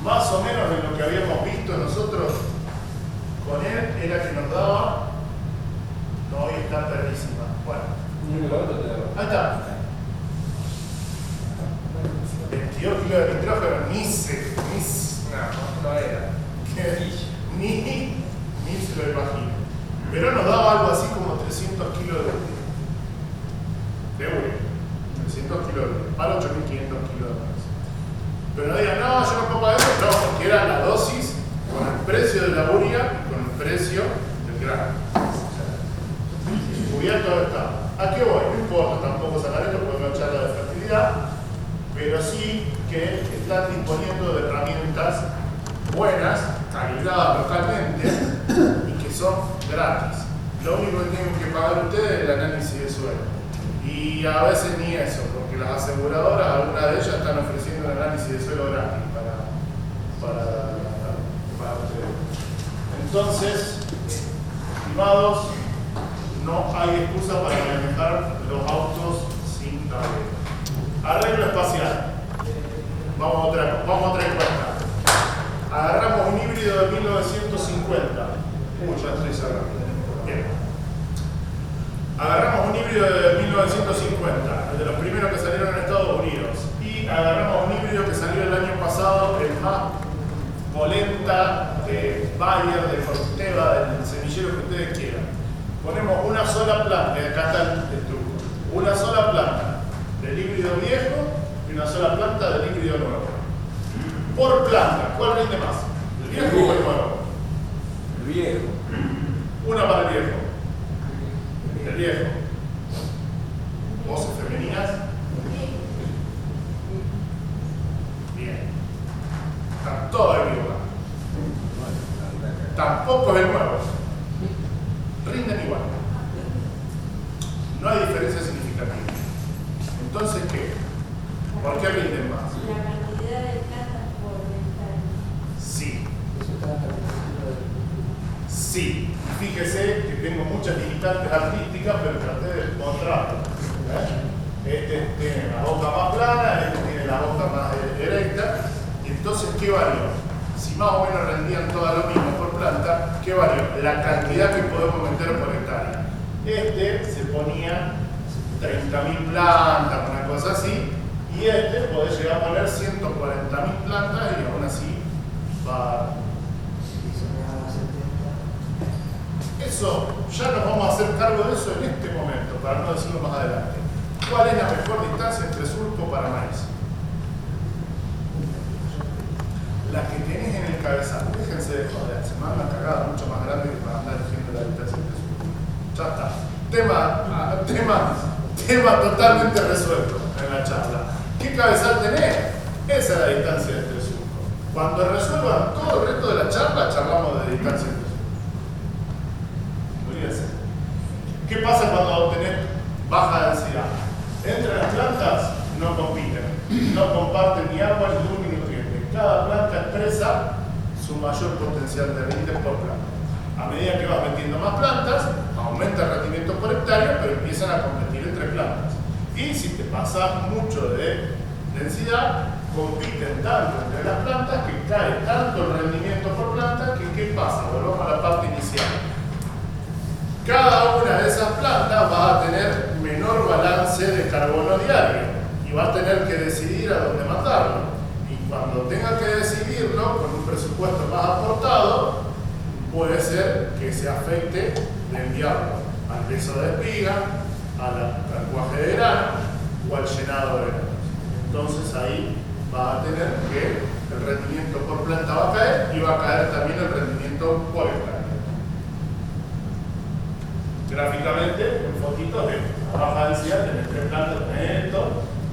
Más o menos de lo que habíamos visto nosotros con él era que nos daba. No, hoy está perrísima. Bueno, ahí está. 22 kilos de nitrógeno, no era. Ni se lo imagino. Pero nos daba algo así como 300 kilos de urea. 300 kilos de urea. Para 8.500 kilos de maíz. Pero no digan, no, yo no puedo pagar eso. No, porque era la dosis con el precio de la urea y con el precio del grano. O sea, cubierto está. ¿A qué voy? No importa tampoco sacar esto porque no charla de fertilidad. Pero sí que están disponiendo de herramientas buenas, calibradas localmente y que son gratis. Lo único que tienen que pagar ustedes es el análisis de suelo. Y a veces ni eso, porque las aseguradoras, algunas de ellas están ofreciendo un análisis de suelo gratis para ustedes. Entonces, estimados, no hay excusa para manejar los autos sin tablero. Arreglo espacial. Vamos a otra encuesta. Agarramos un híbrido de 1950. Ya estoy cerrando. Bien. Agarramos un híbrido de 1950, el de los primeros que salieron en Estados Unidos. Y agarramos un híbrido que salió el año pasado, el más polenta, de Bayer, de Forteva, del semillero que ustedes quieran. Ponemos una sola planta, y acá está el truco. Una sola planta del híbrido viejo y una sola planta del híbrido nuevo. Por planta, ¿cuál rinde más? ¿El viejo o el nuevo? El viejo. Una para el viejo. El viejo. Voces femeninas. Bien. Están todas equivocadas. Tampoco es el nuevo. Rinden igual. No hay diferencia significativa. Entonces, ¿qué? ¿Por qué rinden más? La cantidad de plantas por hectárea. Sí. Sí. Fíjese que tengo muchas limitantes artísticas, pero traté de encontrarlo. Este tiene la boca más plana, este tiene la boca más erecta. Y entonces, ¿qué valió? Si más o menos rendían todas lo mismo por planta, ¿qué valió? La cantidad que podemos meter por hectárea. Este se ponía 30.000 plantas, una cosa así, y este puede llegar a poner 140.000 plantas y aún así va. Eso, ya nos vamos a hacer cargo de eso en este momento, para no decirlo más adelante. ¿Cuál es la mejor distancia entre surco para maíz? La que tenés en el cabezal. Déjense de joder, se me da una cagada mucho más grande que para andar diciendo la distancia entre surco. Ya está. Tema totalmente resuelto en la charla. ¿Qué cabezal tenés? Esa es la distancia entre surcos. Cuando resuelvan todo el resto de la charla, charlamos de distancia entre surcos. Olvídense. ¿Qué pasa cuando tenés baja densidad? Entre las plantas no compiten, no comparten ni agua ni luz ni nutrientes. Cada planta expresa su mayor potencial de rinde por planta. A medida que vas metiendo más plantas, aumenta el rendimiento por hectárea, pero empiezan a competir entre plantas. Y si te pasas mucho de densidad, compiten tanto entre las plantas que cae tanto el rendimiento por planta que ¿qué pasa? Volvamos a la parte inicial. Cada una de esas plantas va a tener menor balance de carbono diario y va a tener que decidir a dónde mandarlo. Y cuando tenga que decidirlo con un presupuesto más aportado, puede ser que se afecte de enviarlo al peso de espiga, al cuaje de grano o al llenado de granos. Entonces ahí va a tener que el rendimiento por planta va a caer y va a caer también el rendimiento por hectárea. Gráficamente, en fotitos de baja densidad, tenés 3 plantas, tenés esto,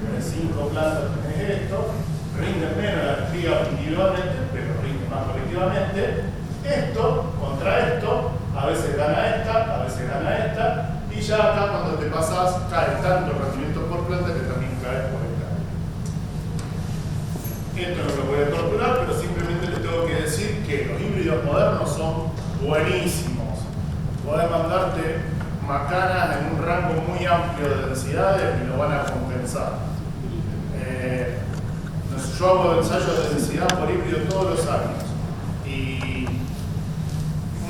tenés 5 plantas, tenés esto, rinden menos las espigas individualmente, pero rinden más colectivamente. Esto contra esto, a veces gana esta, a veces gana esta, y ya acá cuando te pasas cae tanto el rendimiento por planta que también cae por hectárea. Esto no lo voy a torturar, pero simplemente les tengo que decir que los híbridos modernos son buenísimos. Podés mandarte macanas en un rango muy amplio de densidades y lo van a compensar. Yo hago ensayos de densidad por híbrido todos los años y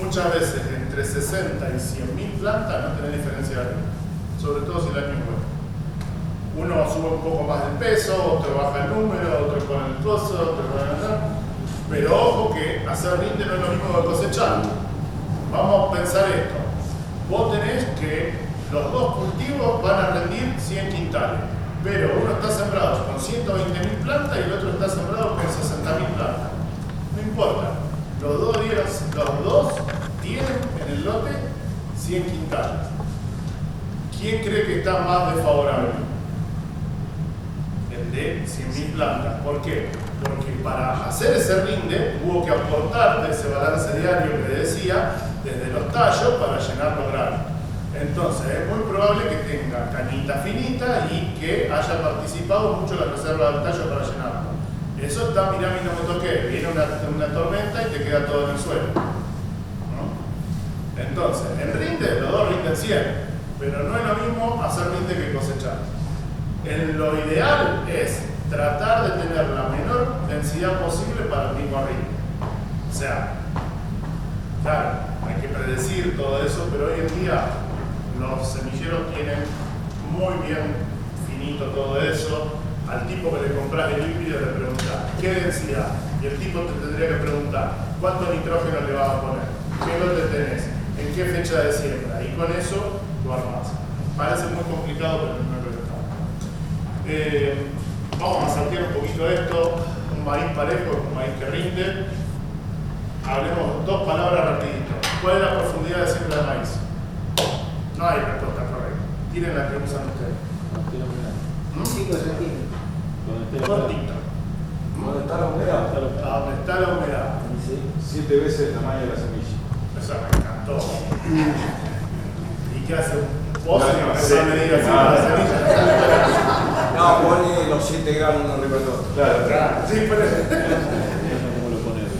muchas veces entre 60 y 100.000 plantas no tenés diferencia de ritmo, sobre todo si el año es bueno. Uno sube un poco más de peso, otro baja el número, otro con el coso, otro con el... Pero ojo que hacer rinde no es lo mismo que cosechar. Vamos a pensar esto. Vos tenés que los dos cultivos van a rendir 100 quintales, pero uno está sembrado con 120.000 plantas y el otro está sembrado con 60.000 plantas. No importa. Los dos tienen en el lote 100 quintales. ¿Quién cree que está más desfavorable? El de 100.000 plantas. ¿Por qué? Porque para hacer ese rinde hubo que aportar de ese balance diario que decía desde los tallos para llenar los granos. Entonces es muy probable que tenga cañita finita y que haya participado mucho en la reserva del tallo para llenarlo. Eso está, mirá, no me toqué, viene una tormenta y te queda todo en el suelo, ¿no? Entonces, en rinde, los dos rinden 100, pero no es lo mismo hacer rinde que cosechar. Lo ideal es tratar de tener la menor densidad posible para el mismo rinde. O sea, claro, hay que predecir todo eso, pero hoy en día los semilleros tienen muy bien finito todo eso. Al tipo que le compras el híbrido le preguntas ¿qué densidad? Y el tipo te tendría que preguntar ¿cuánto nitrógeno le vas a poner? ¿Qué lote tenés? ¿En qué fecha de siembra? Y con eso lo armás. Parece muy complicado, pero no es lo que está. Vamos a saltear un poquito esto. Un maíz parejo es un maíz que rinde. Hablemos dos palabras rapidito. ¿Cuál es la profundidad de siembra de maíz? No hay respuesta correcta. Tienen la que usan ustedes. 5 centímetros. Cortito. ¿Dónde está la humedad? A donde está la humedad. 7 veces el tamaño de la semilla. Eso me encantó. ¿Y qué hace? ¿Vos No, empezás a medir así con la semilla? No, pone los 7 gramos alrededor. Claro. Sí, pero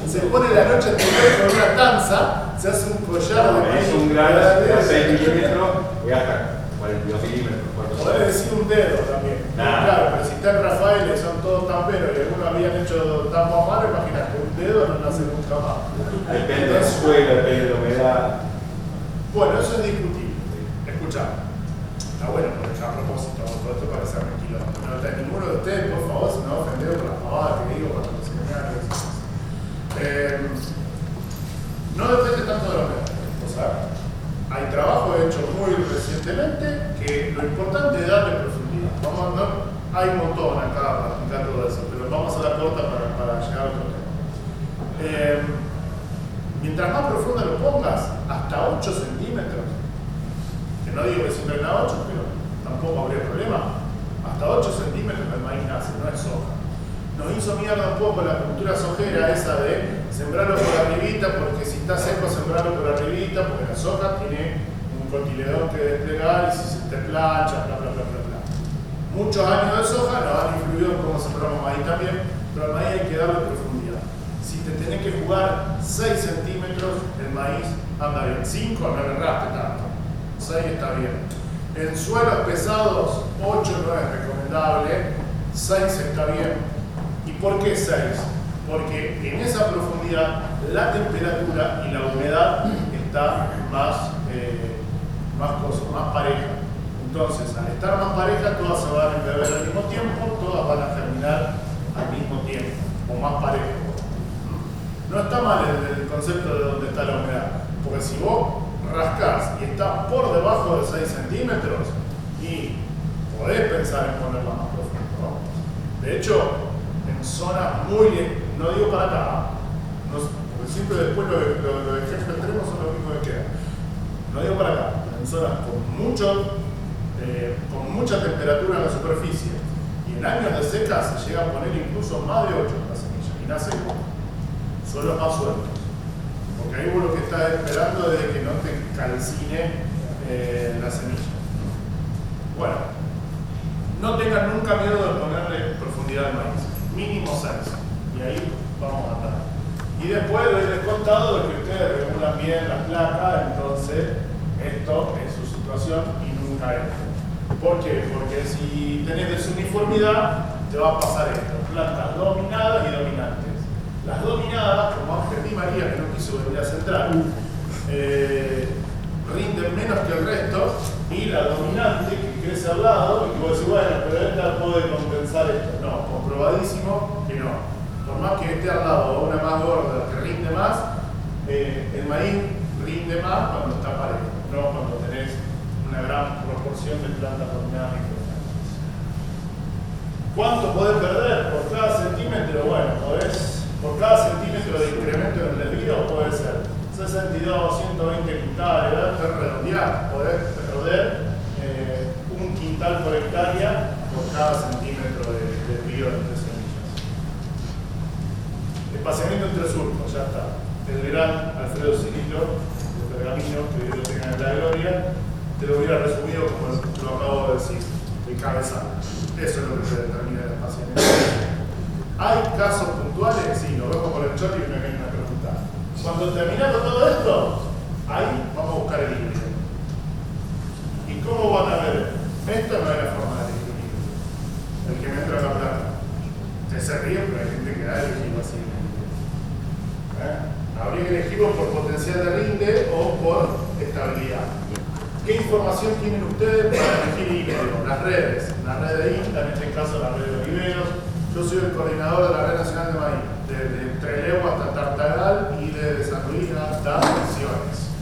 se pone la noche anterior con una tanza, se hace un collar de maíz. Es un grano de 6 milímetros y hasta 42 milímetros. Podés decir un dedo también. Nah. Claro, pero si está en Rafael y son todos tamperos y algunos habían hecho tampo a mano, imagínate, un dedo no nace nunca más. Depende del suelo, depende de la humedad. Bueno, eso es discutible. Escuchá. Está bueno, porque a propósito, todo esto parece tranquilo. No está ninguno de ustedes, por favor, se me va a ofender por las pavadas que digo cuando los seminarios. No depende tanto de la humedad. O sea, hay trabajo hecho muy recientemente que lo importante es darle profundidad. Hay un montón acá para explicar todo eso, pero vamos a la corta para llegar a otro tema. Mientras más profunda lo pongas, hasta 8 centímetros, que no digo que siempre en la 8, pero tampoco habría problema, hasta 8 centímetros el maíz nace, no es soja. Nos hizo mierda un poco la cultura sojera esa de sembrarlo por arribita, porque si está seco sembrarlo por arribita, porque la soja tiene un cotiledón que desplegar y si se te plancha, bla bla bla bla bla. Muchos años de soja nos han influido en cómo sembramos maíz también, pero al maíz hay que darle profundidad. Si te tenés que jugar 6 centímetros, el maíz anda bien. 5 no le erraste tanto, 6 está bien. En suelos pesados, 8 no es recomendable, 6 está bien. por qué 6? Porque en esa profundidad la temperatura y la humedad está más pareja. Entonces, al estar más pareja, todas se van a embeber al mismo tiempo, todas van a germinar al mismo tiempo, o más parejo. No está mal el concepto de dónde está la humedad, porque si vos rascás y está por debajo de 6 centímetros, y podés pensar en ponerla más profundo, ¿no? De hecho, en zonas muy, no digo para acá, porque siempre después los ejemplos extremos son los únicos que quedan. No digo para acá, en zonas con mucha temperatura en la superficie, y en años de seca se llega a poner incluso más de 8 en la semilla, y nace igual. Son los más sueltos. Porque ahí vos lo que estás esperando es que no te calcine la semilla. Bueno, no tengan nunca miedo de ponerle profundidad al maíz. Mínimo 6. Y ahí vamos a andar. Y después de haberles contado de que ustedes regulan bien las placas, entonces esto es su situación y nunca esto. ¿Por qué? Porque si tenés desuniformidad, te va a pasar esto. Plantas dominadas y dominantes. Las dominadas, como Ángel Di María, que no quiso venir a central, rinden menos que el resto, y la dominante, que crece al lado, y que vos decís, bueno, pero esta puede compensar esto. No, comprobadísimo que no. Por más que esté al lado una más gorda que rinde más, el maíz rinde más cuando está parejo, no cuando tenés una gran proporción de plantas dominadas y dominantes. ¿Cuánto podés perder por cada centímetro? Bueno, por cada centímetro de incremento en el desvío puede ser 62, 120 quintales, podés redondear, podés perder un quintal por hectárea por cada centímetro de desvío entre semillas. Espaciamiento entre surcos, ya está. El gran Alfredo Cirilo, de Pergamino, que Dios lo tenga en la gloria, te lo hubiera resumido como lo acabo de decir, de cabeza. Eso es lo que se determina el espaciamiento. ¿Hay casos puntuales? Sí, lo vemos con el chorro y me viene una pregunta. Cuando terminamos todo esto, ahí vamos a buscar el híbrido. ¿Y cómo van a ver? Esto no es la forma de elegir híbrido. El que me entra a la plata. Ustedes se ríen, pero hay gente que da elegido así. Habría que elegirlo por potencial de rinde o por estabilidad. ¿Qué información tienen ustedes para elegir híbrido? Las redes. La red de INTA, en este caso la red de Oliveros. Yo soy el coordinador de la Red Nacional de Maíz, desde Trelew hasta Tartagal y desde San Luis hasta Misiones.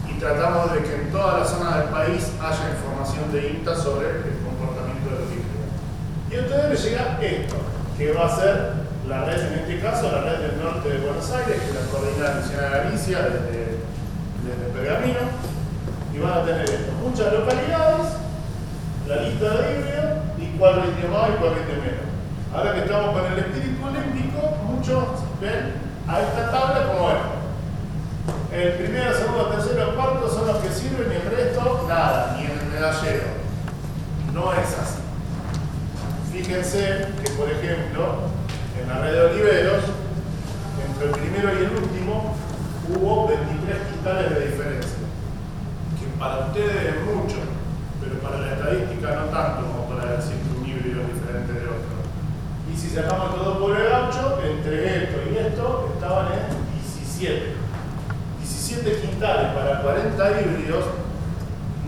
Y tratamos de que en todas las zonas del país haya información de INTA sobre el comportamiento de los híbridos. Y a ustedes les llega esto, que va a ser la red, en este caso, la red del norte de Buenos Aires, que la coordina la Nacional de Galicia desde Pergamino, y van a tener esto, muchas localidades, la lista de híbridos, y cuál rinde más y cuál rinde menos. Ahora que estamos con el espíritu olímpico, muchos ven a esta tabla como esto. El primero, segundo, tercero, cuarto son los que sirven y el resto, nada, ni en el medallero. No es así. Fíjense que, por ejemplo, en la red de Oliveros, entre el primero y el último, hubo 23 quintales de diferencia. Que para ustedes es mucho, pero para la estadística no tanto como para decir que un híbrido es diferente de otro. Y si sacamos todo por el gaucho, entre esto y esto estaban en 17. 17 quintales para 40 híbridos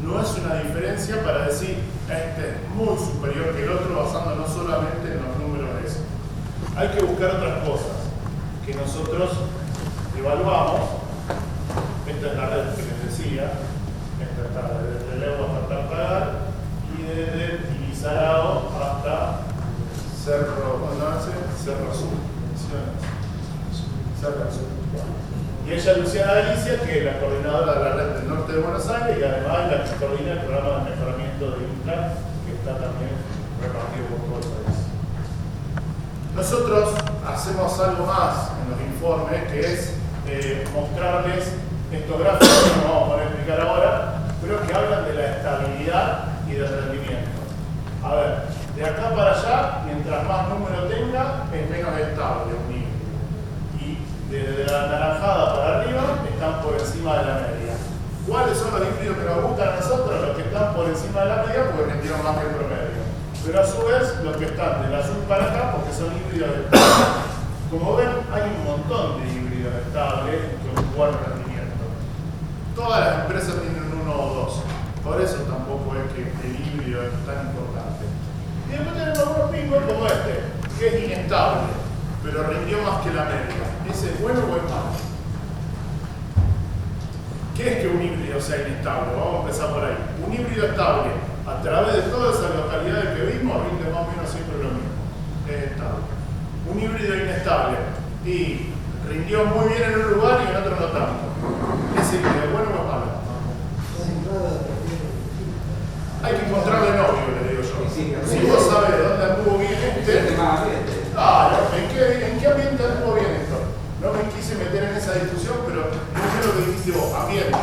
no es una diferencia para decir este es muy superior que el otro basándonos solamente en los números de eso. Hay que buscar otras cosas que nosotros evaluamos. Esta es la red que les decía. Esta está desde Trelew hasta Tartagal y desde Tibizarao hasta Cerro Sur. Cerro Sur. Y ella, Luciana Galicia, que es la coordinadora de la red del norte de Buenos Aires y además es la que coordina el programa de mejoramiento de INTA, que está también repartido por todo el país. Nosotros hacemos algo más en los informes, que es mostrarles estos gráficos que no vamos a poder explicar ahora, pero que hablan de la estabilidad y del rendimiento. A ver, de acá para allá, mientras más número tenga, es menos estable un híbrido. Y desde la naranjada para arriba, están por encima de la media. ¿Cuáles son los híbridos que nos gustan a nosotros? Los que están por encima de la media porque rindieron más que el promedio. pero a su vez los que están del azul para acá porque son híbridos estables. Como ven, hay un montón de híbridos estables con buen rendimiento. Todas las empresas tienen uno o dos, por eso tampoco es que el híbrido es tan importante. Y después tenemos algunos pingos como este, que es inestable, pero rindió más que la media. ¿Ese es bueno o es malo? ¿Qué es que un híbrido sea inestable? Vamos a empezar por ahí. Un híbrido estable, a través de todas esas localidades que vimos, rinde más o menos siempre lo mismo. Es estable. Un híbrido inestable y rindió muy bien en un lugar y en otro no tanto. ¿Ese híbrido es bueno o es malo? Hay que encontrarle novio, le digo yo. Si vos sabés de dónde anduvo bien este, claro, ¿en qué ambiente anduvo bien esto? No me quise meter en esa discusión, pero no es lo que dijiste vos, ambiente.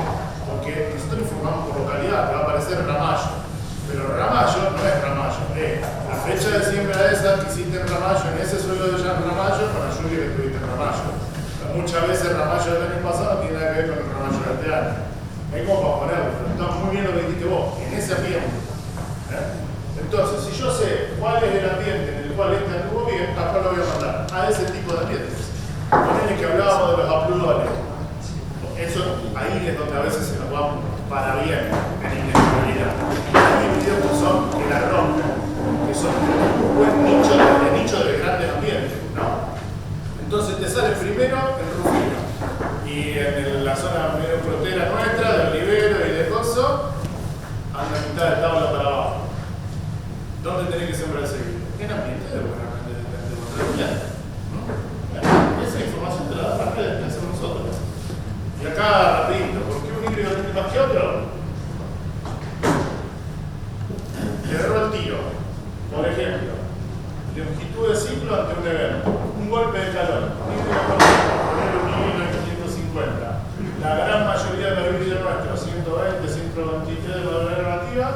Porque nosotros informamos por localidad, te va a aparecer Ramallo. Pero Ramallo no es Ramallo, la fecha de siembra esa que hiciste en Ramallo, en ese suelo de ya en Ramallo, con la lluvia que tuviste en Ramallo. Muchas veces Ramallo del año pasado tiene nada que ver con el Ramallo de este año. No hay como para ponerlo, pero está muy bien lo que dijiste vos, en ese ambiente. Entonces, si yo sé cuál es el ambiente en el cual este anduvo bien, ¿a cuál lo voy a mandar? A ese tipo de ambientes. Ponele que hablábamos de los apludones. Eso ahí es donde a veces se nos va para bien en inestabilidad. Hay híbridos que son que la rompen, que son un buen nicho de grandes ambientes, ¿no? Entonces te sale primero el Rufino y en la zona medio frontera nuestra, del Rivero y de Coso, anda a mitad de tabla para abajo. ¿Dónde tenés que sembrar ese híbrido? En ambiente de buena rendimiento. Esa información te la da la red, la hacemos nosotros. Y acá, rapidito, ¿por qué un híbrido rinde más que otro? Le erró el tiro. Por ejemplo, longitud de ciclo ante un evento. Un golpe de calor. Poner un híbrido en 550. La gran mayoría de los híbridos nuestros, 120, 123 de valor relativa,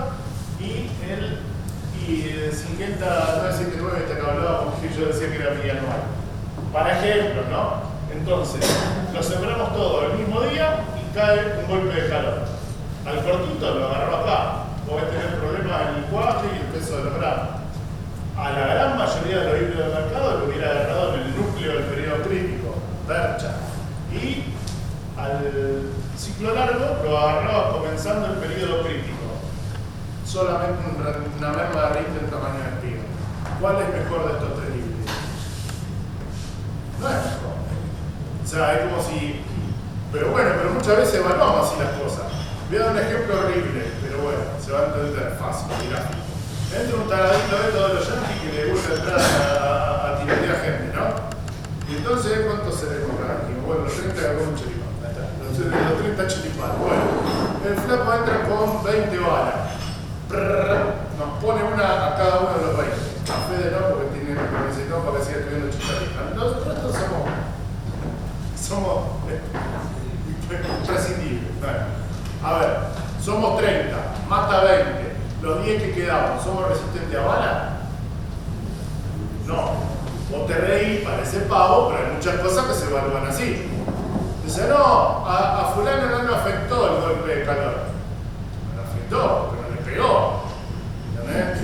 y el 50, 979 que hablábamos, que yo decía que era bianual. Para ejemplo, ¿no? Entonces, lo sembramos todo el mismo día y cae un golpe de calor. Al cortito lo agarró acá. Podés tener problemas en el cuaje y el peso de los granos. A la gran mayoría de los híbridos del mercado lo hubiera agarrado en el núcleo del periodo crítico, percha. Y al ciclo largo lo agarraba comenzando el periodo crítico. Solamente una merma de rinde en tamaño de espiga. ¿Cuál es mejor de estos tres híbridos? No es mejor. O sea, es como si... Pero bueno, pero muchas veces evaluamos así las cosas. Voy a dar un ejemplo horrible, pero bueno, se va a entender fácil, gráfico. Entra un taradito de todos los yanquis que le gusta entrar a tirotear gente, ¿no? Y entonces, ¿cuántos se le compran aquí? Bueno, los 30 con un choripán. Los 30 choripanes. Bueno, el flaco entra con 20 balas. Nos pone una a cada uno de los 20. A Fede no, porque tiene que necesitamos para que siga estudiando chicharita. Nosotros somos imprescindibles. Bueno, a ver, somos 30, mata 20. Los 10 que quedamos, ¿somos resistentes a bala? No. Vos te reís, parece pavo, pero hay muchas cosas que se evalúan así. Dice, no, a fulano no le afectó el golpe de calor. No le afectó, pero le pegó. ¿Entendés?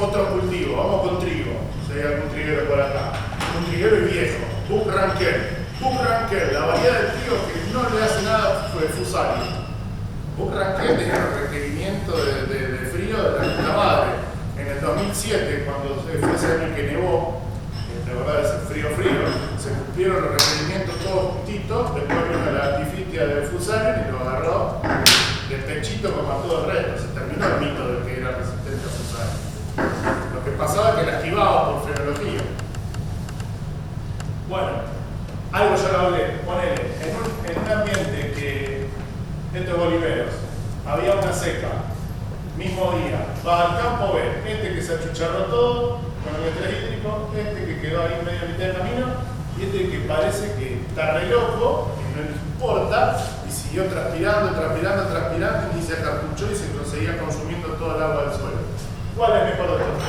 Otro cultivo, vamos con trigo. Si hay algún triguero por acá. Un triguero y viejo. Buck Rankel. Buck Rankel, la variedad de trigo que no le hace nada fue Fusario. Buck Rankel tenía un requerimiento de frío de la puta madre. En el 2007, cuando fue ese año que nevó, la verdad es frío, se cumplieron los requerimientos todos juntitos, después vino la artificia del Fusario y lo agarró de pechito como a todo el resto. Se terminó el mito de que era resistente a Fusario. Lo que pasaba es que la esquivaba por fenología. Bueno, algo ya lo hablé, ponele, en un ambiente que estos oliveros había una seca, mismo día, vas al campo, ves este que se achucharró todo con el estrés hídrico, este que quedó ahí medio a mitad del camino y este que parece que está re loco, que no le importa y siguió transpirando y se acartuchó y se seguía consumiendo todo el agua del suelo. ¿Cuál es mejor de estos?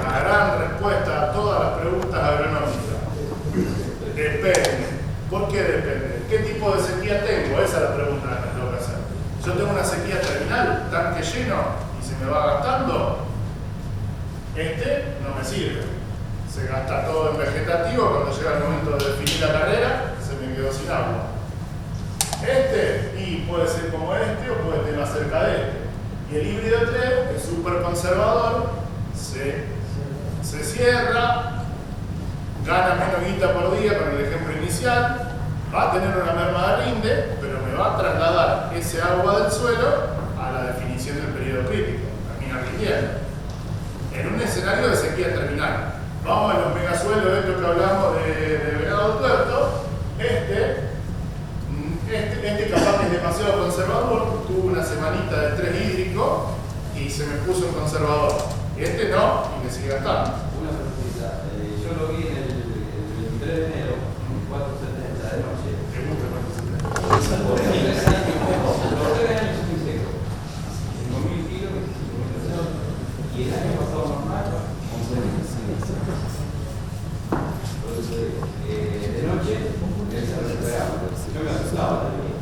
La gran respuesta a todas las preguntas agronómicas. Depende. ¿Por qué depende? ¿Qué tipo de sequía tengo? Esa es la pregunta que tengo que hacer. Yo tengo una sequía terminal, tanque lleno, y se me va gastando, este no me sirve. Se gasta todo en vegetativo, cuando llega el momento de definir la carrera, se me quedó sin agua. Este, y puede ser como este o puede estar más cerca de este. Y el híbrido 3 es súper conservador, se cierra, gana menos guita por día con el ejemplo inicial, va a tener una merma de rinde, pero me va a trasladar ese agua del suelo a la definición del periodo crítico, termina rindiendo. En un escenario de sequía terminal. Vamos a los megasuelos, esto que hablamos de Venado Tuerto, este capaz que es demasiado conservador, tuvo una semanita de estrés hídrico y se me puso en conservador. Este no, y me sigue gastando. Una preguntita, yo lo vi en el 23 de enero, 4:70 de noche. ¿Te gusta Los 3 años muy seco. 5.000 kilos, 5.000 personas. Y el año pasado normal, 11.000. De noche, él se recuperaba. Yo me asustaba también.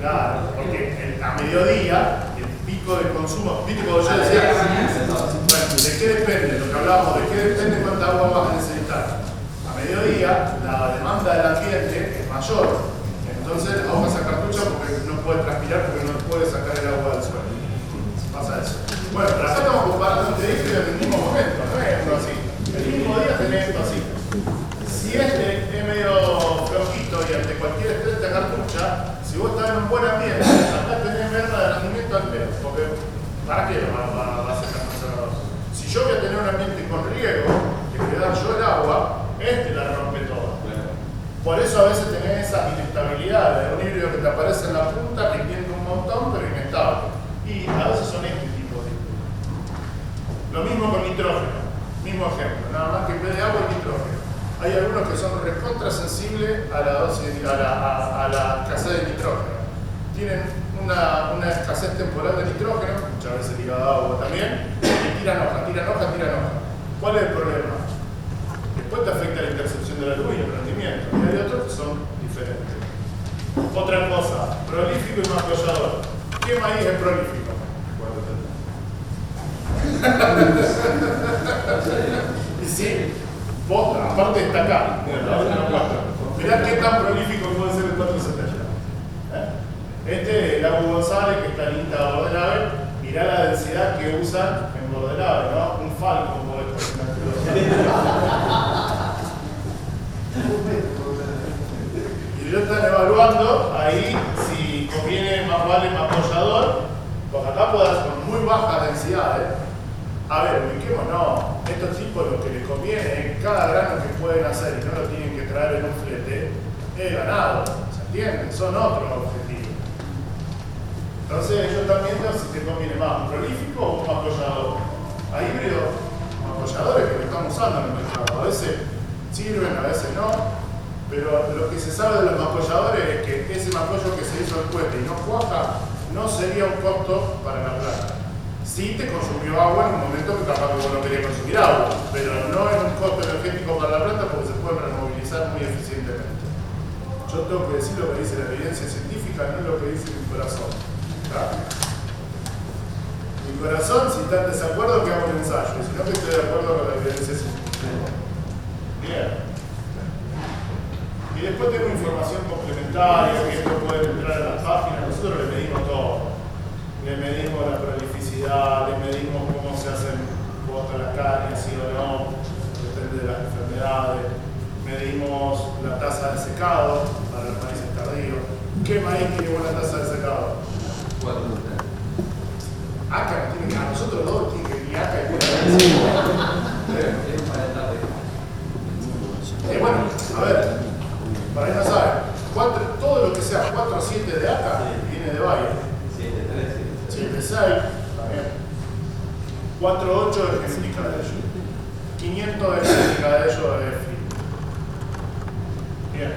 Claro, porque a mediodía el pico de consumo, ¿viste cuando yo decía? Bueno, ¿de qué depende? Lo que hablábamos, ¿de qué depende cuánta agua vas a necesitar? A mediodía la demanda del ambiente es mayor, entonces vamos a sacar cartucho porque no puede transpirar, porque no puede sacar el agua del suelo. Pasa eso. Bueno, pero acá estamos comparando entre ellos en el mismo momento, no es esto así. El mismo día tenés esto así. Si este es medio flojito y ante cualquier estrés de cartucha, si vos estás en un buen ambiente, acá tenés merma de rendimiento al menos, porque ¿para qué va a ser tan conservador? Si yo voy a tener un ambiente con riego, que le da yo el agua, este la rompe toda. Por eso a veces tenés esas inestabilidades, un híbrido que te aparece en la punta, que tiende un montón, pero inestable. Y a veces son este tipo de híbridos. Lo mismo con nitrógeno, mismo ejemplo, nada más que en vez de agua, nitrógeno. Hay algunos que son recontrasensibles a la dosis, a la escasez de nitrógeno. Tienen una escasez temporal de nitrógeno, muchas veces ligada a agua también, y tiran hoja. ¿Cuál es el problema? Después te afecta la intercepción de la luz y el rendimiento. Y hay otros que son diferentes. Otra cosa, prolífico y mascollador. ¿Qué maíz es prolífico? Y sí. Posta, aparte está acá. Mirá qué tan prolífico puede ser el 470. Este es el Abu González, que está en INTA Bordelave. Mirá la densidad que usan en Bordelave, ¿no? Un Falcon por esto. Y lo están evaluando ahí si conviene más vale más apoyador, porque acá puede dar con muy bajas densidades. A ver, ubiquémonos, estos tipos lo que les conviene es cada grano que pueden hacer y no lo tienen que traer en un flete, es ganado, ¿se entiende? Son otros objetivos. Entonces ellos están viendo si te conviene más un prolífico o un apoyador. Hay híbridos apoyadores que lo están usando en el mercado, a veces sirven, a veces no, pero lo que se sabe de los apoyadores es que ese apoyo que se hizo al cohete y no cuaja, no sería un costo para la planta. Sí te consumió agua en un momento que capaz que vos no querías consumir agua, pero no es un costo energético para la planta porque se puede removilizar muy eficientemente. Yo tengo que decir lo que dice la evidencia científica, no lo que dice mi corazón. ¿Está? Mi corazón, si está en desacuerdo, que hago un ensayo, si no que estoy de acuerdo con la evidencia científica. Bien. Y después tengo información complementaria, que esto puede entrar en las páginas, nosotros le medimos todo. Le medimos la prolificidad, le medimos cómo se hacen botas las cañas, sí o no, depende de las enfermedades. Medimos la tasa de secado para los maíces tardíos. ¿Qué maíz tiene buena tasa de secado? 4. Acá no tiene que, a nosotros dos tiene que ni acá y buena Es para el tarde. bueno, a ver, para ahí no saben, todo lo que sea 4 o 7 de acá viene de Valle. 7-6, también. 4-8 de genética de ellos. 500 de genética de ellos de frío. Bien.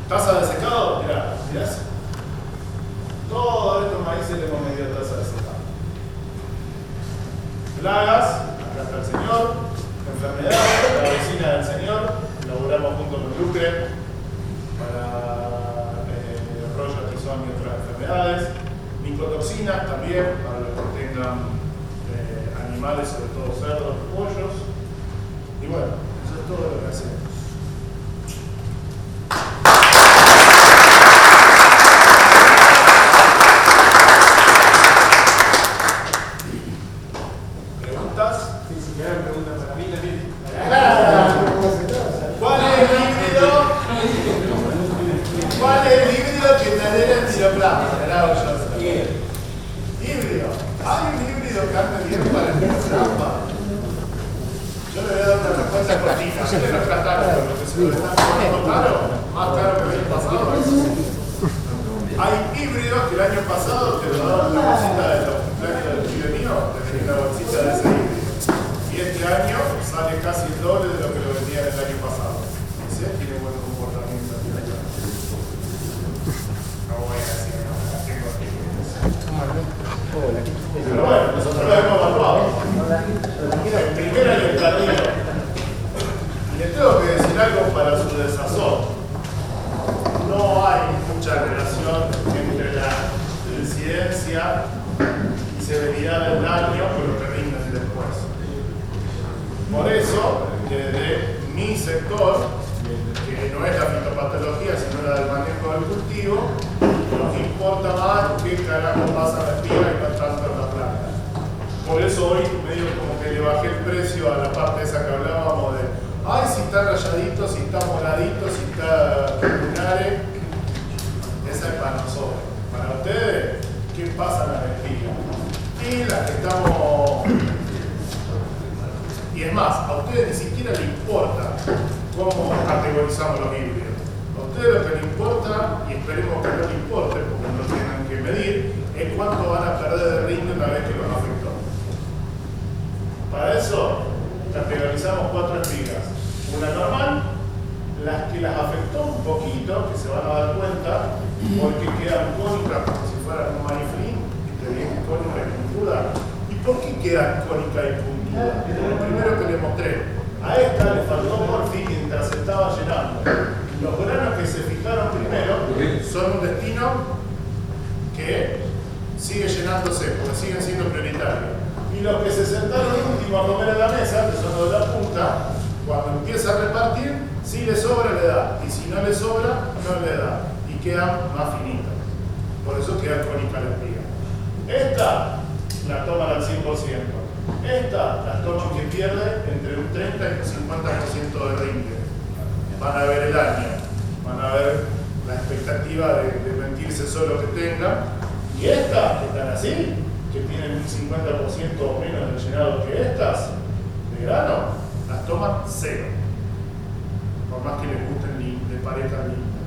Tasa de secado, mirá, eso. Todos estos maíces le hemos medido tasa de secado. Plagas, acá está el señor. Enfermedades, la vecina del señor. Laburamos junto con Lucre para rollo, tizón y otras enfermedades. Micotoxinas también, para los que tengan animales, sobre todo cerdos, pollos. Y bueno, eso es todo lo que hacemos. ¿Cuál es el híbrido? ¿Cuál es el híbrido que genera el tiroplasma? Híbrido. ¿Hay un híbrido que ande bien para el tiroplasma? Yo le voy a dar una respuesta cortita. Yo le rescataron lo que se lo están poniendo caro, más caro que el año pasado. Hay híbridos que el año pasado te lo daban la bolsita de los cumpleaños del tío mío, te tenía una bolsita de ese híbrido. Y este año sale casi el doble de lo que lo vendían el año pasado. Ese tiene buen comportamiento. No voy a decir, no, la tengo aquí. Pero bueno, nosotros lo hemos evaluado. El primer año tardío. Y les tengo que decir algo para su desazón. No hay mucha relación entre la incidencia y severidad del daño con lo que rinden después. Por eso, desde mi sector, que no es la fitopatología, sino la del manejo del cultivo, nos importa más qué carajo pasa en la espiga y no tanto en la planta. Por eso hoy medio como que le bajé el precio a la parte esa que hablábamos de ay, si está rayadito, si está moradito, si está lunares. Esa es para nosotros. Para ustedes, ¿qué pasa en la espiga? Y las que estamos... Y es más, a ustedes ni siquiera les importa cómo categorizamos los híbridos. A ustedes lo que les importa, y esperemos que no les importe, porque no lo tienen que medir, es cuánto van a perder de rinde una vez que los afectó. Para eso, categorizamos 4 espigas. Una normal, las que las afectó un poquito, que se van a dar cuenta, porque quedan cónicas como si fueran un maniflín, y te vienen cónica y puntuda. ¿Y por qué quedan cónica y puntuda? Lo primero que les mostré. A esta le faltó morfi mientras se estaba llenando. Los granos que se fijaron primero son un destino que sigue llenándose, porque siguen siendo prioritarios. Y los que se sentaron último a comer en la mesa, que son los de la punta, cuando empieza a repartir, si le sobra le da, y si no le sobra, no le da, y quedan más finitas. Por eso queda cónica la espiga. Esta la toman al 100%. Esta la toman que pierde entre un 30 y un 50% de rinde. Van a ver el año, van a ver la expectativa de mentirse solo que tengan. Y estas que están así, que tienen un 50% o menos de llenado que estas, de grano, las toman cero. Por más que les gusten ni les parezcan lindas.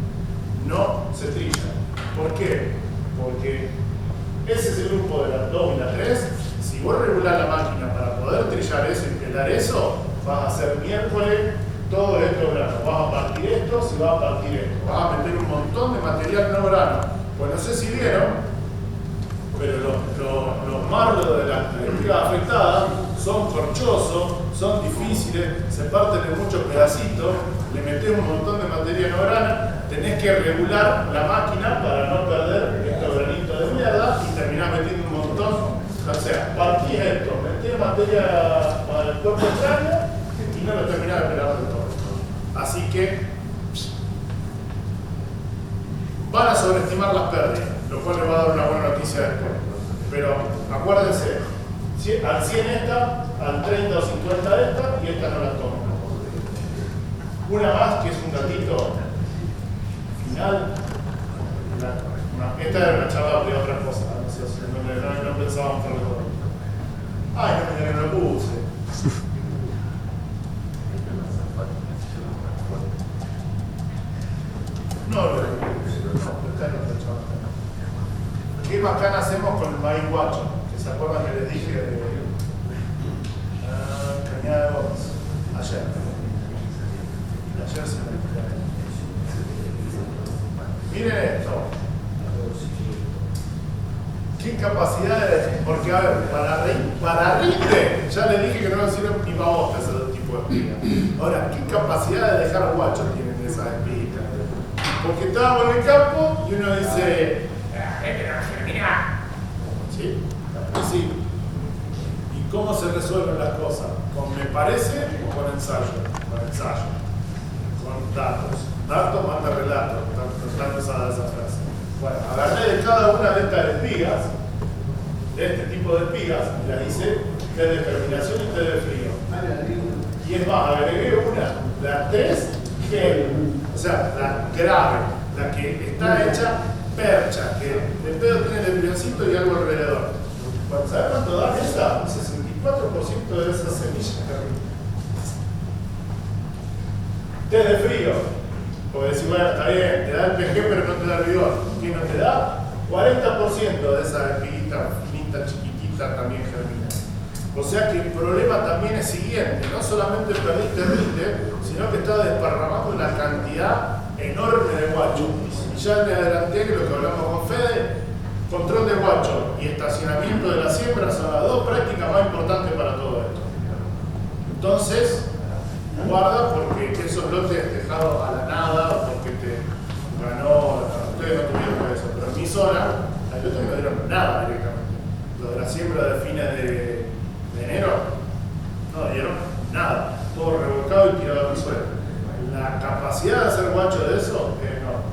No se trillan. ¿Por qué? Porque ese es el grupo de las 2 y las 3. Si vos regulás la máquina para poder trillar eso y pelar eso, vas a hacer miércoles todo esto grano. Vas a partir esto, si vas a partir esto. Vas a meter un montón de material no grano. Pues no sé si vieron, pero los marlos de las espigas afectadas son corchosos, son difíciles, se parten en muchos pedacitos, le metés un montón de materia no grana, tenés que regular la máquina para no perder estos granitos de mierda y terminás metiendo un montón. O sea, partís esto, metés materia para el cuerpo extraño y no lo terminás de pelar de todo. Así que van a sobreestimar las pérdidas, lo cual les va a dar una buena noticia después. Pero acuérdense, al 100 esta, al 30 o 50 esta, y esta no la toman. Una más, que es un datito final. Esta era una charla de otra cosa, no pensábamos en todo. Ay, no lo puse. No lo puse, esta no está charla. ¿Qué bacán hacemos con el maíz guacho? ¿Se acuerdan que les dije de cañada de botas? Ayer se me miren esto. ¿Qué capacidades? Porque a ver, para rinde, ya les dije que no sirven ni para botas ese tipo de espigas. Ahora, ¿qué capacidad de dejar guacho tienen esas espigas? Porque estábamos en el campo y uno dice, ¿Sí? Al principio. ¿Y cómo se resuelven las cosas? ¿Con me parece o con ensayo? Con ensayo. Con datos. Datos manda relatos. Están usadas esa frase. Bueno, agarré de cada una de estas espigas, de este tipo de espigas, y las hice test de germinación y test de frío. Y es más, agregué una, la 3 que, o sea, la grave, la que está hecha percha, que de pedo tiene el embrioncito y algo alrededor. Bueno, ¿sabes cuánto da esa? 64% de esas semillas terribles. Test de frío. Porque decís, bueno, está bien, te da el PG pero no te da el vigor. ¿Qué no te da? 40% de esa espiguita finita, chiquitita también germina. O sea que el problema también es siguiente, no solamente perdiste rinde, sino que está desparramando una cantidad enorme de guacho. Y ya me adelanté que lo que hablamos con Fede, control de guacho y estacionamiento de la siembra son las dos prácticas más importantes para todo esto. Entonces, guarda porque esos lotes dejados a la nada, porque te ganó, ustedes no tuvieron eso, pero en mi zona, hay lotes que no dieron nada directamente. Lo de la siembra de fines de enero, no dieron nada, todo revolcado y tirado al suelo. La capacidad de hacer guacho de eso es enorme.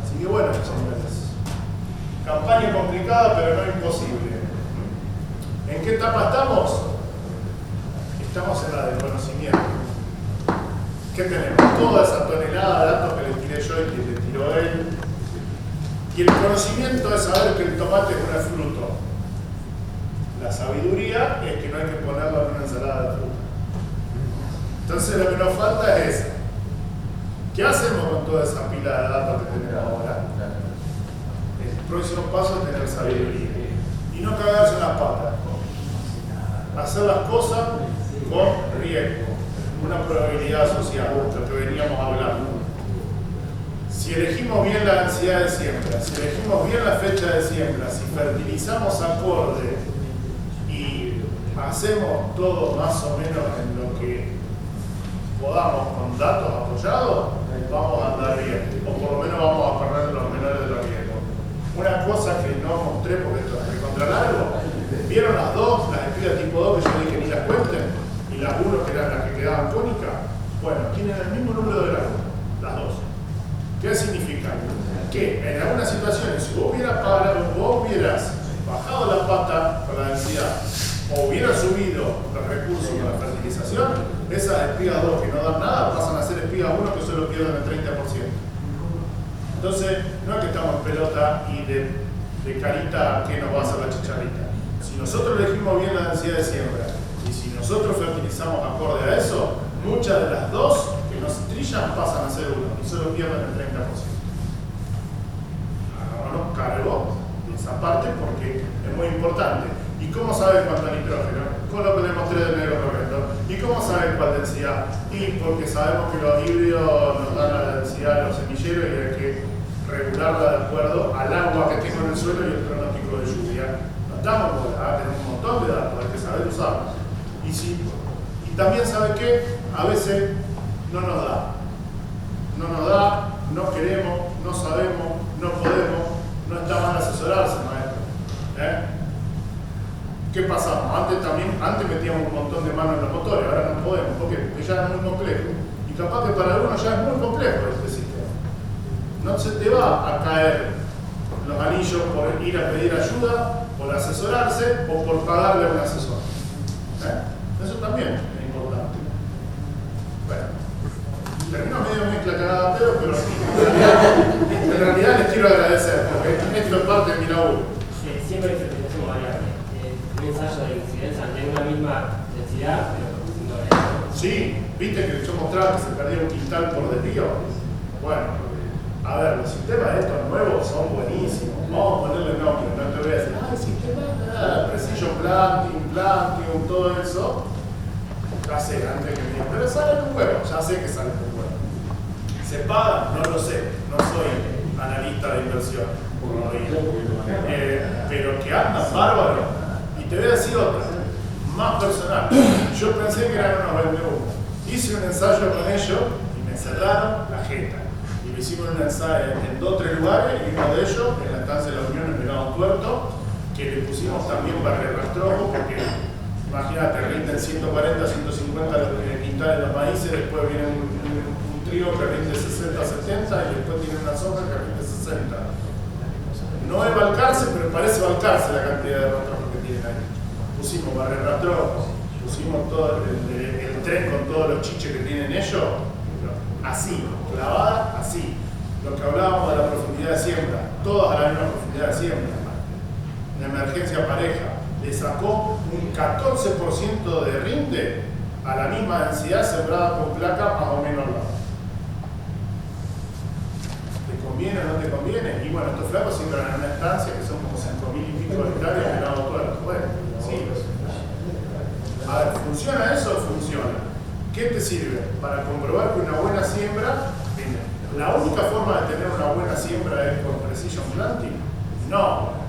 Así que bueno, señores, campaña complicada pero no imposible. ¿En qué etapa estamos? Estamos en la del conocimiento. ¿Qué tenemos? Toda esa tonelada de datos que le tiré yo y que le tiró él. Y el conocimiento es saber que el tomate es un fruto. La sabiduría es que no hay que ponerlo en una ensalada de fruta. Entonces lo que nos falta es eso. ¿Qué hacemos con toda esa pila de datos que tenemos ahora? El próximo paso es tener sabiduría. Y no cagarse en las patas. Hacer las cosas con riesgo, una probabilidad asociada, lo que veníamos hablando. Si elegimos bien la densidad de siembra, si elegimos bien la fecha de siembra, si fertilizamos acorde y hacemos todo más o menos en lo que podamos con datos apoyados, vamos a andar bien, o por lo menos vamos a correr los menores de los riesgos. Una cosa que no mostré porque esto es contra largo, ¿vieron las dos, las espigas tipo 2 que yo dije ni las cuenten? Y las 1 que eran las que quedaban cónicas, bueno, tienen el mismo número de grados, las dos. ¿Qué significa? Que en algunas situaciones, si vos hubieras bajado la pata con la densidad o hubieras subido los recursos con la fertilización, esas espigas 2 que no dan nada pasan a ser espigas 1 que solo pierden el 30%. Entonces, no es que estamos en pelota y de carita que nos va a hacer la chicharrita. Si nosotros elegimos bien la densidad de siembra y si nosotros fertilizamos acorde a eso, muchas de las dos que nos trillan pasan a ser 1 y solo pierden el 30%. Hagámonos cargo de esa parte porque es muy importante. ¿Y cómo saben cuánto nitrógeno? Con lo que le mostré del negro correcto. ¿Y cómo saben cuál densidad? Y porque sabemos que los híbridos nos dan la densidad de los semilleros y hay que regularla de acuerdo al agua que tengo en el suelo y el pronóstico de lluvia. No estamos por tenemos un montón de datos, hay que saber usarlos. Y también sabe que a veces no nos da. No nos da, no queremos, no sabemos, no podemos, no está mal asesorarse, maestro. ¿Qué pasamos? Antes metíamos un montón de manos en los motores, ahora no podemos. ¿Por qué? Porque ya es muy complejo. Y capaz que para algunos ya es muy complejo este sistema. No se te va a caer los anillos por ir a pedir ayuda, por asesorarse o por pagarle a un asesor. Eso también es importante. Bueno, termino medio mezcla cagada a pedo, pero en realidad les quiero agradecer, porque esto es parte de mi laburo. Siempre hay fertilización variable. Un ensayo de incidencia de una misma densidad, pero no es. Sí, viste que yo mostraba que se perdía un quintal por desvío. Bueno, a ver, los sistemas estos nuevos son buenísimos. Vamos a ponerle nombre, no te voy a decir, sistema precision planting, todo eso. Ya sé, antes que me digan, pero sale un huevo, ya sé que sale un huevo. ¿Se paga? No lo sé, no soy analista de inversión, pero que andan bárbaro. Y te voy a decir otra, más personal. Yo pensé que eran unos vendehumos. Hice un ensayo con ellos y me cerraron la jeta. Y lo hicimos un ensayo en 2 o 3 lugares y uno de ellos, en la estancia de la Unión en Venado Tuerto, que le pusimos también barrer rastrojo, porque imagínate, rinden 140, 150 quintales los maíces, después viene un trigo que rinde 60, 70 y después tiene una soja que rinde 60. No es balcarce, pero parece balcarce la cantidad de rastrojo que tienen ahí. Pusimos barrer rastrojo, pusimos todo el tren con todos los chiches que tienen ellos, así, clavada, así. Lo que hablábamos de la profundidad de siembra, todas a la misma profundidad de siembra. La emergencia pareja le sacó un 14% de rinde a la misma densidad sembrada con placa más o menos al lado. ¿Te conviene o no te conviene? Y bueno, estos flacos siembran en una estancia que son como 5.000 y pico de hectáreas de lado tuerto. Bueno, sí. A ver, ¿funciona eso o funciona? ¿Qué te sirve? Para comprobar que una buena siembra, la única forma de tener una buena siembra es con precision planting. No.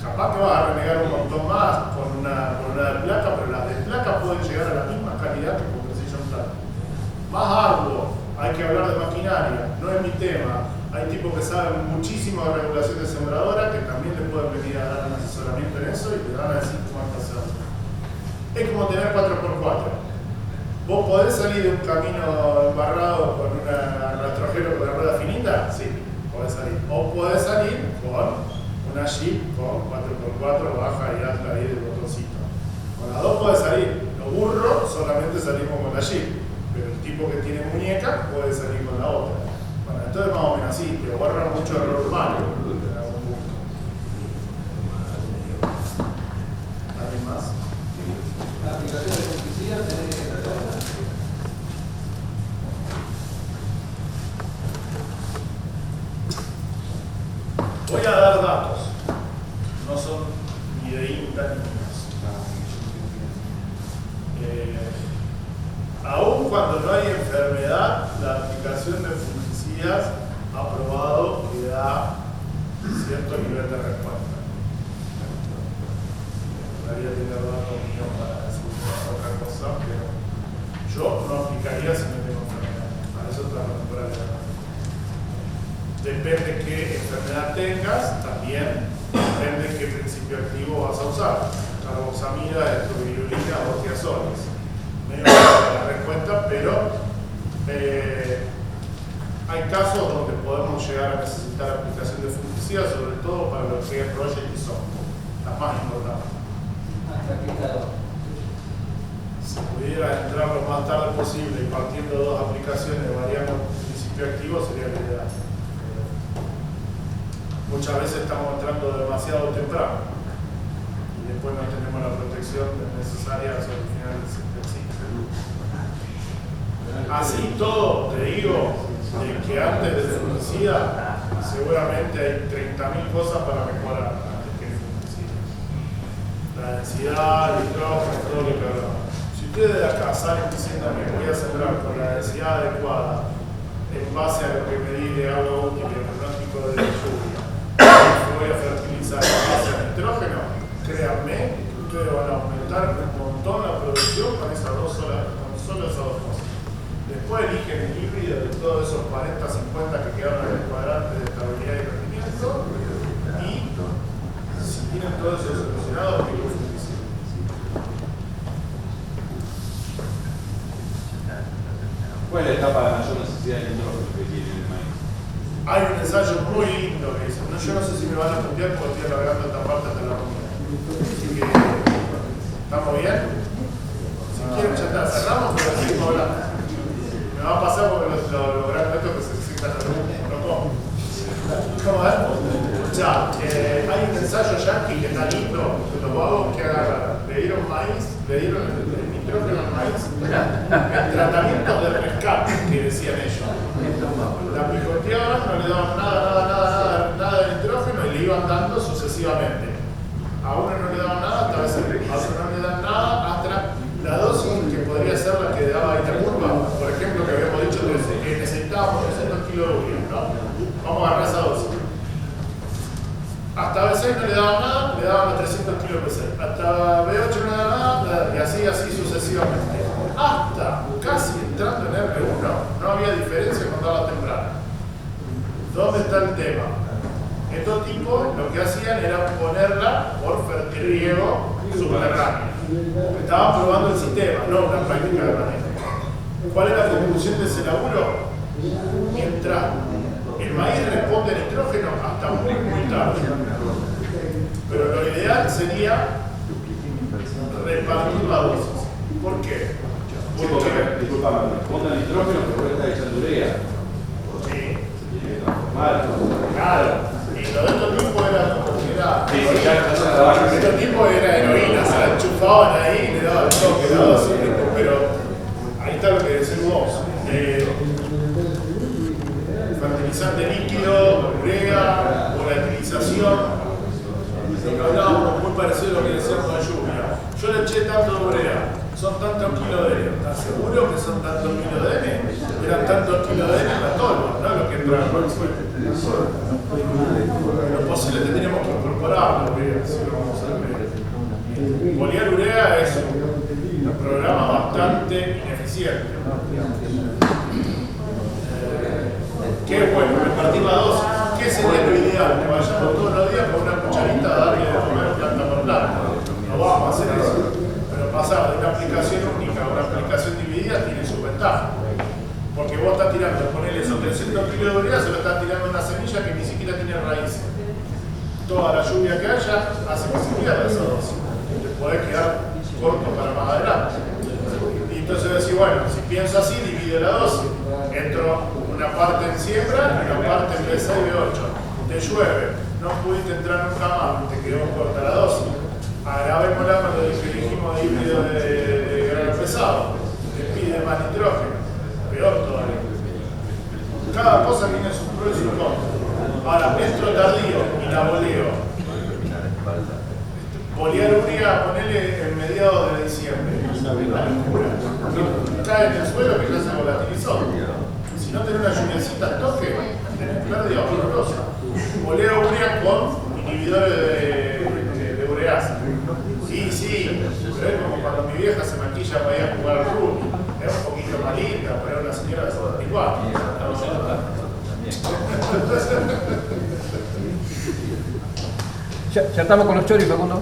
Capaz que vas a renegar un montón más con una de placa, pero las de placa pueden llegar a la misma calidad que con precision planting. Más arduo, hay que hablar de maquinaria, no es mi tema. Hay tipos que saben muchísimo de regulación de sembradora que también le pueden venir a dar un asesoramiento en eso y te van a decir cuánto hacer. Es como tener 4x4. ¿Vos podés salir de un camino embarrado con un rastrojero con la rueda finita? Sí, podés salir. O podés salir con una Jeep con 4x4 baja y alta ahí del botoncito. Con las dos podés salir. Los burros solamente salimos con la Jeep, pero el tipo que tiene muñeca puede salir con la otra. Bueno, entonces más o menos así, te ahorra mucho error humano. ¿Alguien más? La aplicación de fungicida tenés que tratarla. Voy a dar datos, no son ni de INTA ni míos. Aún cuando no hay enfermedad, la aplicación de fungicidas ha probado que da cierto nivel de respuesta. Me gustaría tener datos míos para decir otra cosa, pero yo no aplicaría si no tengo enfermedad. Para eso está la temporalidad. Depende qué enfermedad tengas, también depende qué principio activo vas a usar. Carboxamida, estrovirulina o tiazoles. Me da la respuesta, pero hay casos donde podemos llegar a necesitar aplicación de fungicidas, sobre todo para lo que es Roger y Son, las más importantes. ¿Hasta qué grado? Si pudiera entrar lo más tarde posible y partiendo de dos aplicaciones variando el principio activo sería la idea. Muchas veces estamos entrando demasiado temprano y después no tenemos la protección necesaria sobre el final del ciclo. Así todo, te digo, de que antes del fungicida seguramente hay 30.000 cosas para mejorar antes que el fungicida. La densidad, el nitrógeno, todo lo que hablamos. Si ustedes de acá salen diciéndome que voy a sembrar con la densidad adecuada en base a lo que me di de agua útil y el pronóstico de la lluvia, voy a fertilizar en base al nitrógeno, créanme que ustedes van a aumentar un montón la producción con solo esas dos cosas. Después eligen el híbrido de todos esos 40, 50 que quedaron en el cuadrante de estabilidad y rendimiento y si tienen todo eso solucionado, que lo fungiciden. ¿Cuál es la etapa de mayor necesidad de nitrógeno que tiene el maíz? Hay un ensayo muy lindo que dice, yo no sé si me van a putear porque estoy alargando esta parte hasta la comida. Así que, ¿estamos bien? Si quieren ya está, cerramos, pero seguimos hablando. Me va a pasar porque los logran esto que se sientan no como. ¿Cómo es? Ya, hay un ensayo yankee que está lindo, que los vagos que agarran, le dieron maíz, le dieron el nitrógeno al maíz, en tratamientos de rescate, que decían ellos. La picoteaban, no le daban nada de nitrógeno y le iban dando sucesivamente. A uno no le daban nada, hasta a veces a otro no le dan nada, hasta la dosis que podría ser la que daba Itacurva, por ejemplo, que habíamos dicho que necesitábamos 300 kilos de urea, ¿no? Vamos a agarrar esa dosis. Hasta B6 no le daban nada, le daban los 300 kilos de B6. Hasta B8 no le daban nada, y así sucesivamente. Hasta casi entrando en R1, no había diferencia con daba temprana. ¿Dónde está el tema? Entonces estos tipos lo que hacían era ponerla por riego subterráneo. Estaban probando el sistema, no una práctica de manejo. ¿Cuál es la conclusión de ese laburo? Mientras el maíz responde al nitrógeno hasta muy tarde. Pero lo ideal sería repartir la dosis. ¿Por qué? Porque Disculpame, responde al nitrógeno, pero vos estás echando urea. sí, Mal. claro. Y lo de estos tipos era como que era. Sí, sí, ya se trabaja. Estos tipos era heroína, se la enchufaban ahí y le daban toque, la dosis. Pero ahí está lo que decís vos. Fertilizante líquido, urea, volatilización. Hablábamos muy parecido a lo que decíamos de lluvia. Yo le eché tanto de urea, son tantos kilos de N. ¿Estás seguro que son tantos kilos de N? Eran tantos kilos de N en la tolva, no lo que entraba en el suelo. Lo posible tendríamos que incorporarlo, urea, si lo vamos a ver. Poliar urea es un programa bastante ineficiente. Qué bueno, repartir la dosis. ¿Qué sería lo ideal? Que vayamos todos los días con una cucharita a darle de comer planta por planta. No vamos a hacer eso. Pero pasar de una aplicación única a una aplicación dividida tiene su ventaja. Porque vos estás tirando, ponele esos 300 kilos de urea, se lo estás tirando una semilla que ni siquiera tiene raíces. Toda la lluvia que haya hace que se pierda esa dosis. Te podés quedar corto para más adelante. Y entonces decís, bueno, si pienso así, divide la dosis. Entro una parte en siembra y una parte en B6 y B8. Te llueve, no pudiste entrar nunca más, te quedó corta la dosis. Agravemos con lo que dijimos de híbrido de grano pesado. Te pide más nitrógeno. Peor todavía. Cada cosa tiene sus pros y sus contras. Ahora, entro tardío y la boleo. Bolear urea, ponele en mediados de diciembre. Es una locura. Cae en el suelo que ya se volatilizó. Si no tenés una lluviacita al toque, tenés pérdida horrorosa. Boleo urea con inhibidores de ureasa. Sí, pero es como cuando mi vieja se maquilla para ir a jugar al rugby. Es un poquito más linda, pero una señora de 74. Ya estamos con los choris, Facundo.